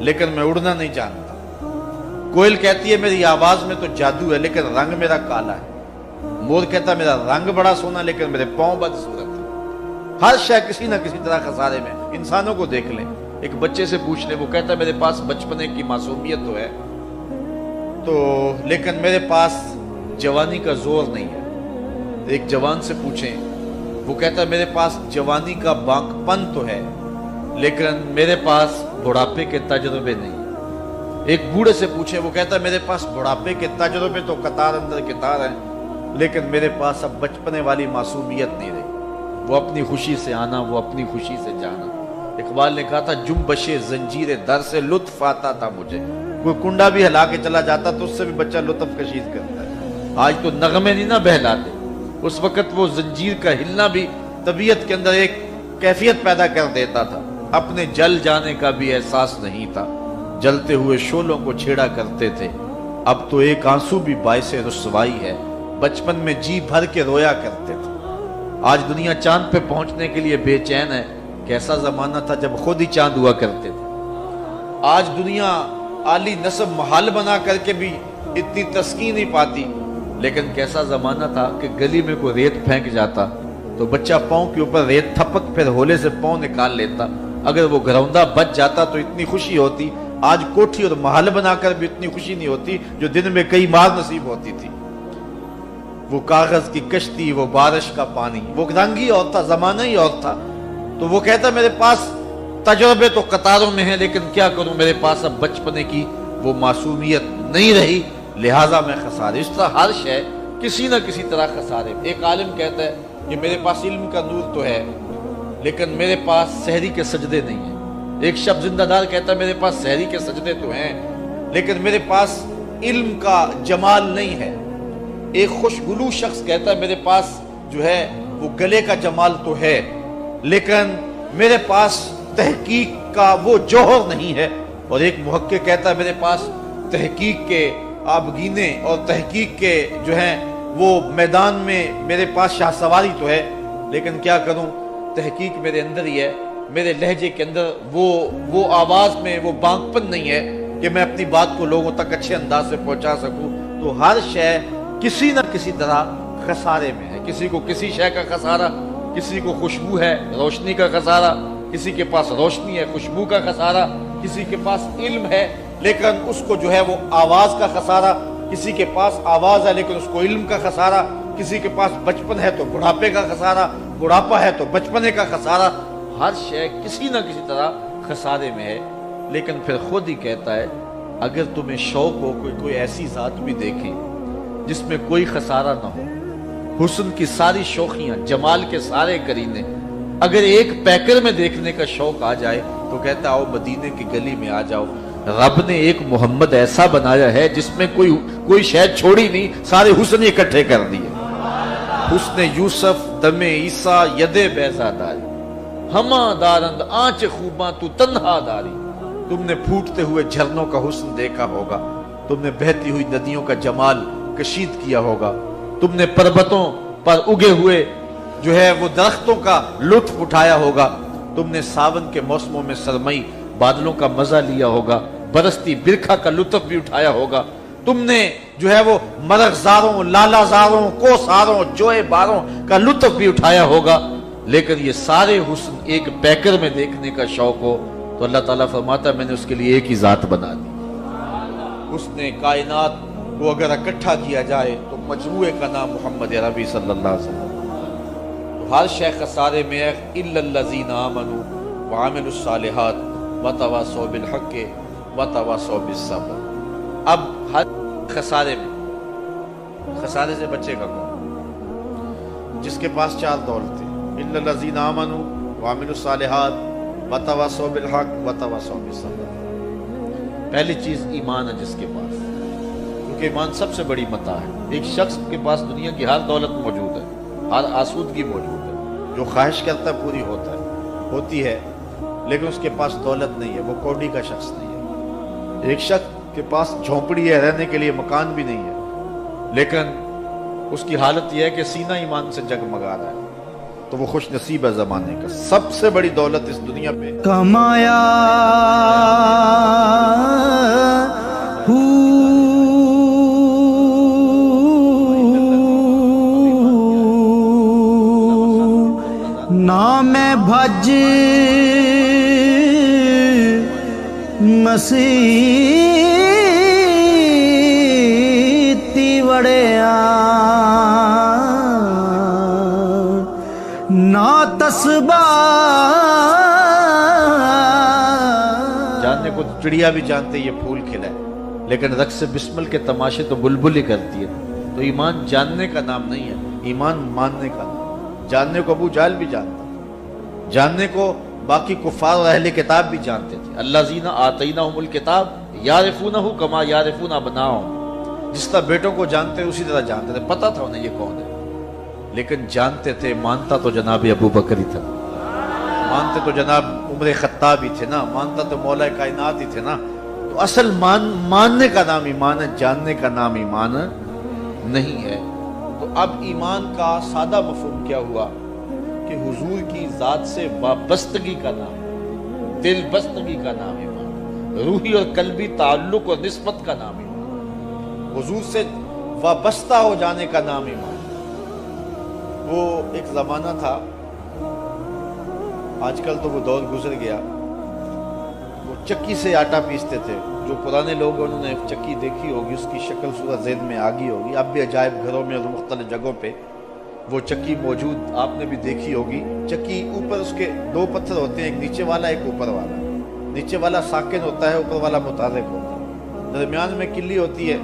لیکن میں اڑنا نہیں جانتا. کوئل کہتی ہے میری آواز میں تو جادو ہے لیکن رنگ میرا کالا ہے. مور کہتا ہے میرا رنگ بڑا سونا لیکن میرے پاؤں بدصورت ہے. ہر شے کسی نہ کسی طرح خسارے میں. انسانوں کو دیکھ لیں, ایک بچے سے پوچھ لیں, وہ کہتا ہے میرے پاس بچپنے کی معصومیت تو ہے تو لیکن میرے پاس جوانی کا زور نہیں ہے. ایک جوان سے پوچھیں, وہ کہتا ہے میرے پاس جوانی کا بانک پن تو ہے لیکن میرے پاس بڑھاپے کے تجربے نہیں. ایک بوڑھے سے پوچھیں, وہ کہتا ہے میرے پاس بڑھاپے کے تجربے تو قطار اندر قطار ہیں لیکن میرے پاس اب بچپنے والی معصومیت نہیں رہی. وہ اپنی خوشی سے آنا, وہ اپنی خوشی سے جانا. اقبال نے کہا تھا جنبش زنجیر در سے لطف آتا تھا مجھے. کوئی کنڈا بھی ہلا کے چلا جاتا تو اس سے بھی بچہ لطف کشید کرتا ہے. آج تو نغمے نہیں نہ بہلاتے, اس وقت وہ زنجیر کا ہلنا بھی طبیعت کے اندر ایک کیفیت پیدا کر دیتا تھا. اپنے جل جانے کا بھی احساس نہیں تھا, جلتے ہوئے شعلوں کو چھیڑا کرتے تھے. اب تو ایک آنسو بھی باعث رسوائی ہے, بچپن میں جی بھر کے رویا کرتے تھے. آج دنیا چاند پہ پہنچنے کے لیے بے چین ہے. کیسا زمانہ تھا جب خود ہی چاند ہوا کرتے تھے. آج دنیا عالی نصب محل بنا کر کے بھی اتنی تسکین نہیں پاتی, لیکن کیسا زمانہ تھا کہ گلی میں کوئی ریت پھینک جاتا تو بچہ پاؤں کے اوپر ریت تھپک پھر ہولے سے پاؤں نکال لیتا. اگر وہ گھروندہ بچ جاتا تو اتنی خوشی ہوتی. آج کوٹھی اور محل بنا کر بھی اتنی خوشی نہیں ہوتی جو دن میں کئی مار نصیب ہوتی تھی. وہ کاغذ کی کشتی, وہ بارش کا پانی, وہ رنگ ہی اور تھا, زمانہ ہی اور تھا. تو وہ کہتا میرے پاس تجربے تو قطاروں میں ہیں لیکن کیا کروں, میرے پاس اب بچپنے کی وہ معصومیت نہیں رہی, لہٰذا میں خسارے. اس طرح ہر شے کسی نہ کسی طرح خسارے. ایک عالم کہتا ہے کہ میرے پاس علم کا نور تو ہے لیکن میرے پاس سحری کے سجدے نہیں ہیں. ایک شب زندہ دار کہتا ہے میرے پاس سحری کے سجدے تو ہیں لیکن میرے پاس علم کا جمال نہیں ہے. ایک خوشگلو شخص کہتا ہے میرے پاس جو ہے وہ گلے کا جمال تو ہے لیکن میرے پاس تحقیق کا وہ جوہر نہیں ہے. اور ایک محقق کہتا ہے میرے پاس تحقیق کے آبگینے اور تحقیق کے جو ہیں وہ میدان میں میرے پاس شاہ سواری تو ہے لیکن کیا کروں, تحقیق میرے اندر ہی ہے. میرے لہجے کے اندر وہ آواز میں وہ بانک پن نہیں ہے کہ میں اپنی بات کو لوگوں تک اچھے انداز سے پہنچا سکوں. تو ہر شے کسی نہ کسی طرح خسارے میں ہے. کسی کو کسی شے کا خسارہ, کسی کو خوشبو ہے روشنی کا خسارہ, کسی کے پاس روشنی ہے خوشبو کا خسارہ, کسی کے پاس علم ہے لیکن اس کو جو ہے وہ آواز کا خسارہ, کسی کے پاس آواز ہے لیکن اس کو علم کا خسارہ, کسی کے پاس بچپن ہے تو بڑھاپے کا خسارہ, بڑھاپا ہے تو بچپنے کا خسارہ. ہر شے کسی نہ کسی طرح خسارے میں ہے. لیکن پھر خود ہی کہتا ہے اگر تمہیں شوق ہو کوئی ایسی ذات بھی دیکھیں جس میں کوئی خسارہ نہ ہو, حسن کی ساری شوخیاں, جمال کے سارے کرینے, اگر ایک پیکر میں دیکھنے کا شوق آ جائے تو کہتا آؤ مدینے کی گلی میں آ جاؤ، رب نے ایک محمد ایسا بنایا ہے جس میں کوئی شاید چھوڑی نہیں، سارے حسن اکٹھے کر دیے۔ حسن یوسف دم عیسیٰ ید بیضا داری، ہما دارند آنچ خوباں تو تنہا داری۔ تم نے پھوٹتے ہوئے جھرنوں کا حسن دیکھا ہوگا، تم نے بہتی ہوئی ندیوں کا جمال کشید کیا ہوگا، تم نے پربتوں پر اگے ہوئے جو ہے وہ درختوں کا لطف اٹھایا ہوگا، تم نے ساون کے موسموں میں سرمئی بادلوں کا مزہ لیا ہوگا، برستی برکھا کا لطف بھی اٹھایا ہوگا، تم نے جو ہے وہ مرغزاروں، لالازاروں، کوساروں، جوئے باروں کا لطف بھی اٹھایا ہوگا۔ لیکن یہ سارے حسن ایک پیکر میں دیکھنے کا شوق ہو تو اللہ تعالیٰ فرماتا ہے میں نے اس کے لیے ایک ہی ذات بنا دی۔ حسن کائنات کو اگر اکٹھا کیا جائے تو مجموعے کا نام محمد عربی صلی اللہ علیہ وسلم۔ ہر شے خسارے میں ہے الا الذین آمنوا وعملوا الصالحات وتواصوا بالحق وتواصوا بالصبر۔ اب ہر خسارے میں، خسارے سے بچے گا کون؟ جس کے پاس چار دولتیں، الا الذین آمنوا وعملوا الصالحات وتواصوا بالحق وتواصوا بالصبر۔ پہلی چیز ایمان ہے جس کے پاس، کیونکہ ایمان سب سے بڑی متاع ہے۔ ایک شخص کے پاس دنیا کی ہر دولت موجود ہے، ہر آسودگی موجود ہے، جو خواہش کرتا ہے پوری ہوتی ہے، لیکن اس کے پاس دولت نہیں ہے، وہ کوڑی کا شخص نہیں ہے۔ ایک شخص کے پاس جھونپڑی ہے، رہنے کے لیے مکان بھی نہیں ہے، لیکن اس کی حالت یہ ہے کہ سینہ ایمان سے جگمگا رہا ہے، تو وہ خوش نصیب ہے زمانے کا۔ سب سے بڑی دولت اس دنیا پہ کمایا نام بھج مسیتی وڑیا نا تسبا۔ جاننے کو چڑیا بھی جانتے یہ پھول کھلا ہے، لیکن رقص بسمل کے تماشے تو بلبل ہی کرتی ہے۔ تو ایمان جاننے کا نام نہیں ہے، ایمان ماننے کا نام۔ جاننے کو ابو جہل بھی جانتا، جاننے کو باقی کفار اور اہل کتاب بھی جانتے تھے۔ الذین آتیناہم الکتاب یعرفونہ کما یعرفون ابناءہم، جس طرح بیٹوں کو جانتے اسی طرح جانتے تھے، پتہ تھا انہیں یہ کون ہے، لیکن جانتے تھے، مانتا تو جناب ابو بکر ہی تھا، مانتے تو جناب عمر خطاب ہی تھے نا، مانتا تو مولا کائنات ہی تھے نا۔ تو اصل ماننے کا نام ایمان ہے، جاننے کا نام ایمان نہیں ہے۔ تو اب ایمان کا سادہ مفہوم کیا ہوا کہ حضور کی ذات سے وابستگی کا نام، دل بستگی کا نام ایمان، روحی اور قلبی تعلق اور نسبت کا نام ایمان، حضور سے وابستہ ہو جانے کا نام ایمان۔ وہ ایک زمانہ تھا، آج کل تو وہ دور گزر گیا، وہ چکی سے آٹا پیستے تھے۔ جو پرانے لوگ انہوں نے چکی دیکھی ہوگی، اس کی شکل صورت ذہن میں آ گئی ہوگی۔ اب بھی عجائب گھروں میں اور مختلف جگہوں پہ وہ چکی موجود، آپ نے بھی دیکھی ہوگی۔ چکی اوپر اس کے دو پتھر ہوتے ہیں، ایک نیچے والا ایک اوپر والا۔ نیچے والا ساکن ہوتا ہے، اوپر والا متحرک ہوتا ہے۔ درمیان میں کلی ہوتی ہے،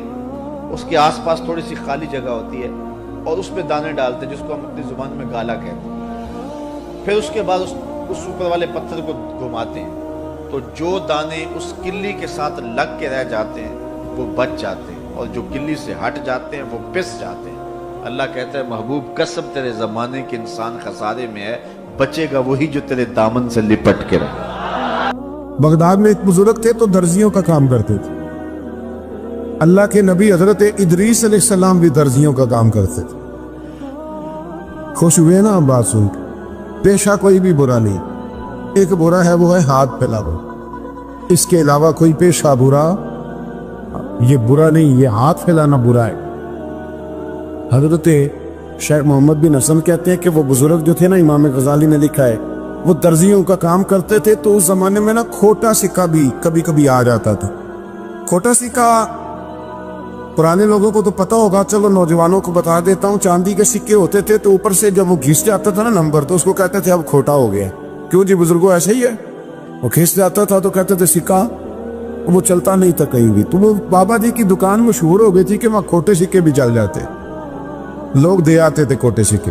اس کے آس پاس تھوڑی سی خالی جگہ ہوتی ہے، اور اس پہ دانے ڈالتے ہیں جس کو ہم اپنی زبان میں گالا کہتے ہیں۔ پھر اس کے بعد اس اوپر والے پتھر کو گھماتے ہیں، تو جو دانے اس کلی کے ساتھ لگ کے رہ جاتے ہیں وہ بچ جاتے ہیں، اور جو کلی سے ہٹ جاتے ہیں وہ پس جاتے ہیں۔ اللہ کہتا ہے محبوب قسم تیرے زمانے کے انسان خسارے میں ہے، بچے گا وہی جو تیرے دامن سے لپٹ کے رہے۔ بغداد میں ایک بزرگ تھے تو درزیوں کا کام کرتے تھے۔ اللہ کے نبی حضرت ادریس علیہ السلام بھی درزیوں کا کام کرتے تھے۔ خوش ہوئے نا بات سن کے؟ پیشہ کوئی بھی برا نہیں، ایک برا ہے وہ ہے ہاتھ پھیلانا، اس کے علاوہ کوئی پیشہ برا یہ برا نہیں، یہ ہاتھ پھیلانا برا ہے۔ حضرت شیخ محمد بن حسن کہتے ہیں کہ وہ بزرگ جو تھے نا، امام غزالی نے لکھا ہے، وہ درزیوں کا کام کرتے تھے، تو اس زمانے میں نا کھوٹا سکہ بھی کبھی کبھی آ جاتا تھا۔ کھوٹا سکہ پرانے لوگوں کو تو پتہ ہوگا، چلو نوجوانوں کو بتا دیتا ہوں، چاندی کے سکے ہوتے تھے تو اوپر سے جب وہ گھس جاتا تھا نا نمبر، تو اس کو کہتے تھے اب کھوٹا ہو گیا۔ کیوں جی بزرگوں ایسے ہی ہے، وہ گھس جاتا تھا تو کہتے تھے سکہ وہ چلتا نہیں تھا کہیں بھی۔ تو وہ بابا جی کی دکان مشہور ہو گئی تھی کہ وہاں کھوٹے سکے بھی چل جاتے، لوگ دے آتے تھے کھوٹے سکے۔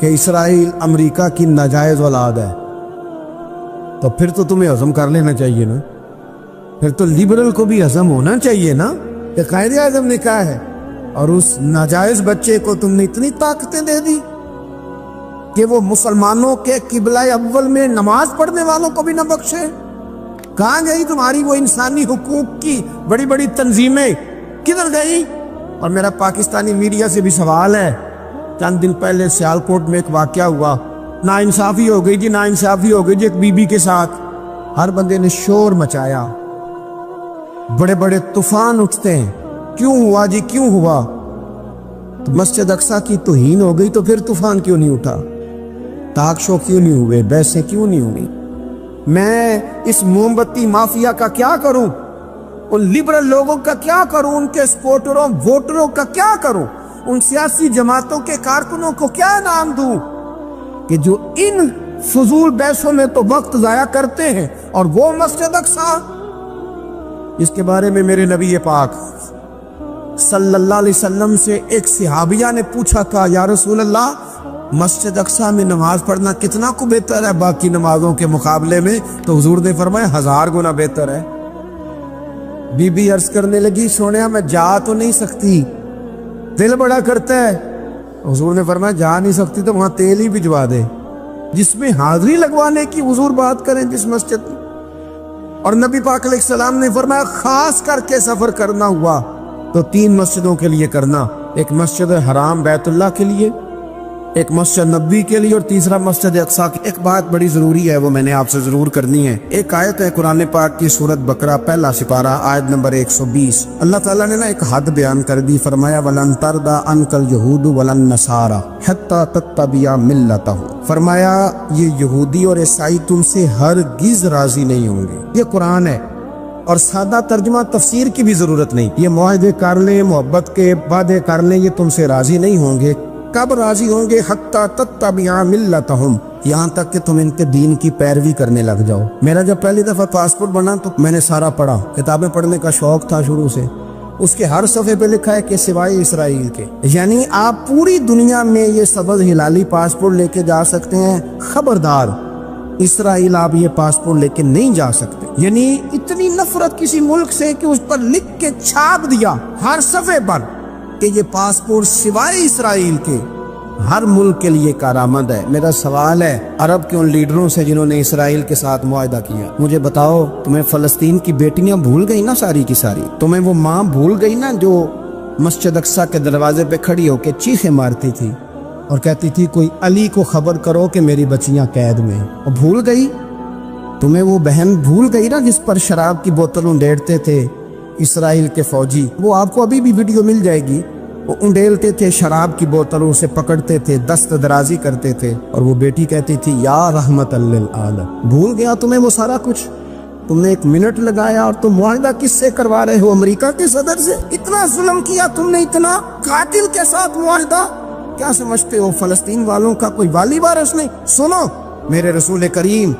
کہ اسرائیل امریکہ کی ناجائز اولاد ہے، تو پھر تو تمہیں ہضم کر لینا چاہیے نا، پھر تو لبرل کو بھی ہضم ہونا چاہیے نا کہ قائد اعظم نے کہا ہے، اور اس ناجائز بچے کو تم نے اتنی طاقتیں دے دی کہ وہ مسلمانوں کے قبلہ اول میں نماز پڑھنے والوں کو بھی نہ بخشے۔ کہاں گئی تمہاری وہ انسانی حقوق کی بڑی بڑی تنظیمیں، کدھر گئی؟ اور میرا پاکستانی میڈیا سے بھی سوال ہے، چند دن پہلے سیالکوٹ میں ایک واقعہ ہوا، ناانصافی ہو گئی جی، ناانصافی ہو گئی جی ایک بی بی کے ساتھ، ہر بندے نے شور مچایا، بڑے بڑے طوفان اٹھتے ہیں، کیوں ہوا جی کیوں ہوا؟ تو مسجد اقصیٰ کی توہین ہو گئی تو پھر طوفان کیوں نہیں اٹھا؟ ٹاک شو کیوں نہیں ہوئے؟ بحثیں کیوں نہیں ہوئی؟ میں اس موم بتی مافیا کا کیا کروں؟ ان لبرل لوگوں کا کیا کروں؟ ان کے سپورٹروں ووٹروں کا کیا کروں؟ ان سیاسی جماعتوں کے کارکنوں کو کیا انعام دوں کہ جو ان فضول بحثوں میں تو وقت ضائع کرتے ہیں، اور وہ مسجد اقصیٰ جس کے بارے میں میرے نبی پاک صلی اللہ علیہ وسلم سے ایک صحابیہ نے پوچھا تھا، یا رسول اللہ مسجد اقصیٰ میں نماز پڑھنا کتنا کو بہتر ہے باقی نمازوں کے مقابلے میں؟ تو حضور نے فرمایا 1000 گنا بہتر ہے۔ بی بی عرض کرنے لگی، سونیا میں جا تو نہیں سکتی، دل بڑا کرتا ہے۔ حضور نے فرمایا جا نہیں سکتی تو وہاں تیل ہی بھجوا دے، جس میں حاضری لگوانے کی حضور بات کریں جس مسجد میں۔ اور نبی پاک علیہ السلام نے فرمایا خاص کر کے سفر کرنا ہوا تو 3 مسجدوں کے لیے کرنا، ایک مسجد حرام بیت اللہ کے لیے، ایک مسجد نبی کے لیے، اور تیسرا مسجد اقصیٰ کی۔ ایک بات بڑی ضروری ہے، وہ میں نے آپ سے ضرور کرنی ہے۔ ایک آیت ہے قرآن پاک کی سورۃ بقرہ پہلا سپارہ آیت نمبر 120۔ اللہ تعالیٰ نے ایک حد بیان کر دی، فرمایا وَلَن تَرْضَىٰ عَنْكَ الْيَهُودُ وَلَا النَّصَارَىٰ حَتَّىٰ تَتَّبِعَ مِلَّتَهُمْ۔ فرمایا یہ یہودی اور عیسائی تم سے ہرگز راضی نہیں ہوں گے۔ یہ قرآن ہے، اور سادہ ترجمہ تفسیر کی بھی ضرورت نہیں۔ یہ معاہدے کر لیں، محبت کے وعدے کر لیں، یہ تم سے راضی نہیں ہوں گے۔ کب راضی ہوں گے؟ حتی تتبع ملتہم، یہاں تک کہ تم ان کے دین کی پیروی کرنے لگ جاؤ۔ میرا جب پہلی دفعہ پاسپورٹ بنا تو میں نے سارا پڑھا، کتابیں پڑھنے کا شوق تھا شروع سے۔ اس کے ہر صفحے پہ لکھا ہے کہ سوائے اسرائیل کے، یعنی آپ پوری دنیا میں یہ سبز ہلالی پاسپورٹ لے کے جا سکتے ہیں، خبردار اسرائیل آپ یہ پاسپورٹ لے کے نہیں جا سکتے۔ یعنی اتنی نفرت کسی ملک سے کہ اس پر لکھ کے چھاپ دیا ہر صفحے پر کہ یہ پاسپورٹ سوائے اسرائیل کے ہر ملک کے لیے کارآمد ہے۔ میرا سوال ہے عرب کے ان لیڈروں سے جنہوں نے اسرائیل کے ساتھ معاہدہ کیا، مجھے بتاؤ تمہیں فلسطین کی بیٹیاں بھول گئی نا ساری کی ساری؟ تمہیں وہ ماں بھول گئی نا جو مسجد اقصیٰ کے دروازے پہ کھڑی ہو کے چیخیں مارتی تھی اور کہتی تھی کوئی علی کو خبر کرو کہ میری بچیاں قید میں؟ اور بھول گئی؟ تمہیں وہ بہن بھول گئی نا جس پر شراب کی بوتل انڈیڑتے تھے اسرائیل کے فوجی؟ وہ آپ کو ابھی بھی ویڈیو مل جائے گی، وہ انڈیلتے تھے شراب کی بوتلوں سے، پکڑتے تھے، دست درازی کرتے تھے، اور وہ بیٹی کہتی تھی یا رحمت للعالم۔ بھول گیا تمہیں وہ سارا کچھ؟ تم نے 1 منٹ لگایا اور تم معاہدہ کس سے کروا رہے ہو؟ امریکہ کے صدر سے؟ اتنا ظلم کیا تم نے، اتنا قاتل کے ساتھ معاہدہ؟ کیا سمجھتے ہو فلسطین والوں کا کوئی والی وارث نہیں؟ سنو، میرے رسول کریم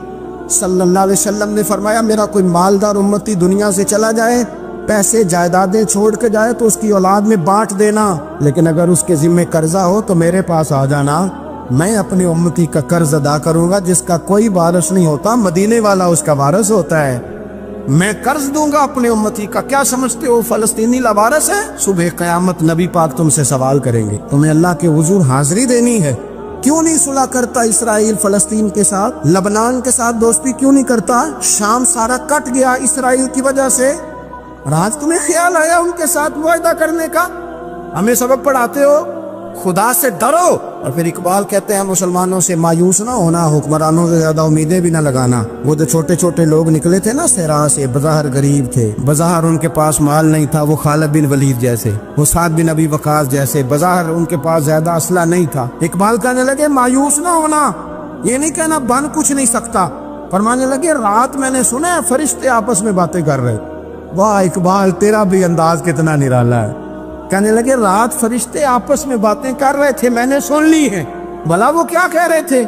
صلی اللہ علیہ وسلم نے فرمایا میرا کوئی مالدار امتی دنیا سے چلا جائے، پیسے جائیدادیں چھوڑ کے جائے تو اس کی اولاد میں بانٹ دینا، لیکن اگر اس کے ذمہ قرضہ ہو تو میرے پاس آ جانا، میں اپنے امتی کا قرض ادا کروں گا۔ جس کا کوئی وارث نہیں ہوتا، مدینے والا اس کا وارث ہوتا ہے، میں قرض دوں گا اپنے امتی کا۔ کیا سمجھتے ہو فلسطینی لاوارث ہے؟ صبح قیامت نبی پاک تم سے سوال کریں گے، تمہیں اللہ کے حضور حاضری دینی ہے۔ کیوں نہیں صلح کرتا اسرائیل فلسطین کے ساتھ؟ لبنان کے ساتھ دوستی کیوں نہیں کرتا؟ شام سارا کٹ گیا اسرائیل کی وجہ سے، اور آج تمہیں خیال آیا ان کے ساتھ معاہدہ کرنے کا؟ ہمیں سبق پڑھاتے ہو خدا سے ڈرو، اور پھر اقبال کہتے ہیں مسلمانوں سے مایوس نہ ہونا، حکمرانوں سے زیادہ امیدیں بھی نہ لگانا۔ وہ جو چھوٹے چھوٹے لوگ نکلے تھے نا صحرا سے، بظاہر غریب تھے، بظاہر ان کے پاس مال نہیں تھا، وہ خالد بن ولید جیسے، وہ سعد بن ابی وقاص جیسے، بظاہر ان کے پاس زیادہ اسلحہ نہیں تھا۔ اقبال کہنے لگے مایوس نہ ہونا، یہ نہیں کہنا بن کچھ نہیں سکتا، فرمانے لگے رات میں نے سنا ہے فرشتے آپس میں باتیں کر رہے۔ واہ اقبال، تیرا بھی انداز کتنا نرالا ہے۔ کہنے لگے رات فرشتے آپس میں باتیں کر رہے تھے، میں نے سن لی ہیں۔ بھلا وہ کیا کہہ رہے تھے؟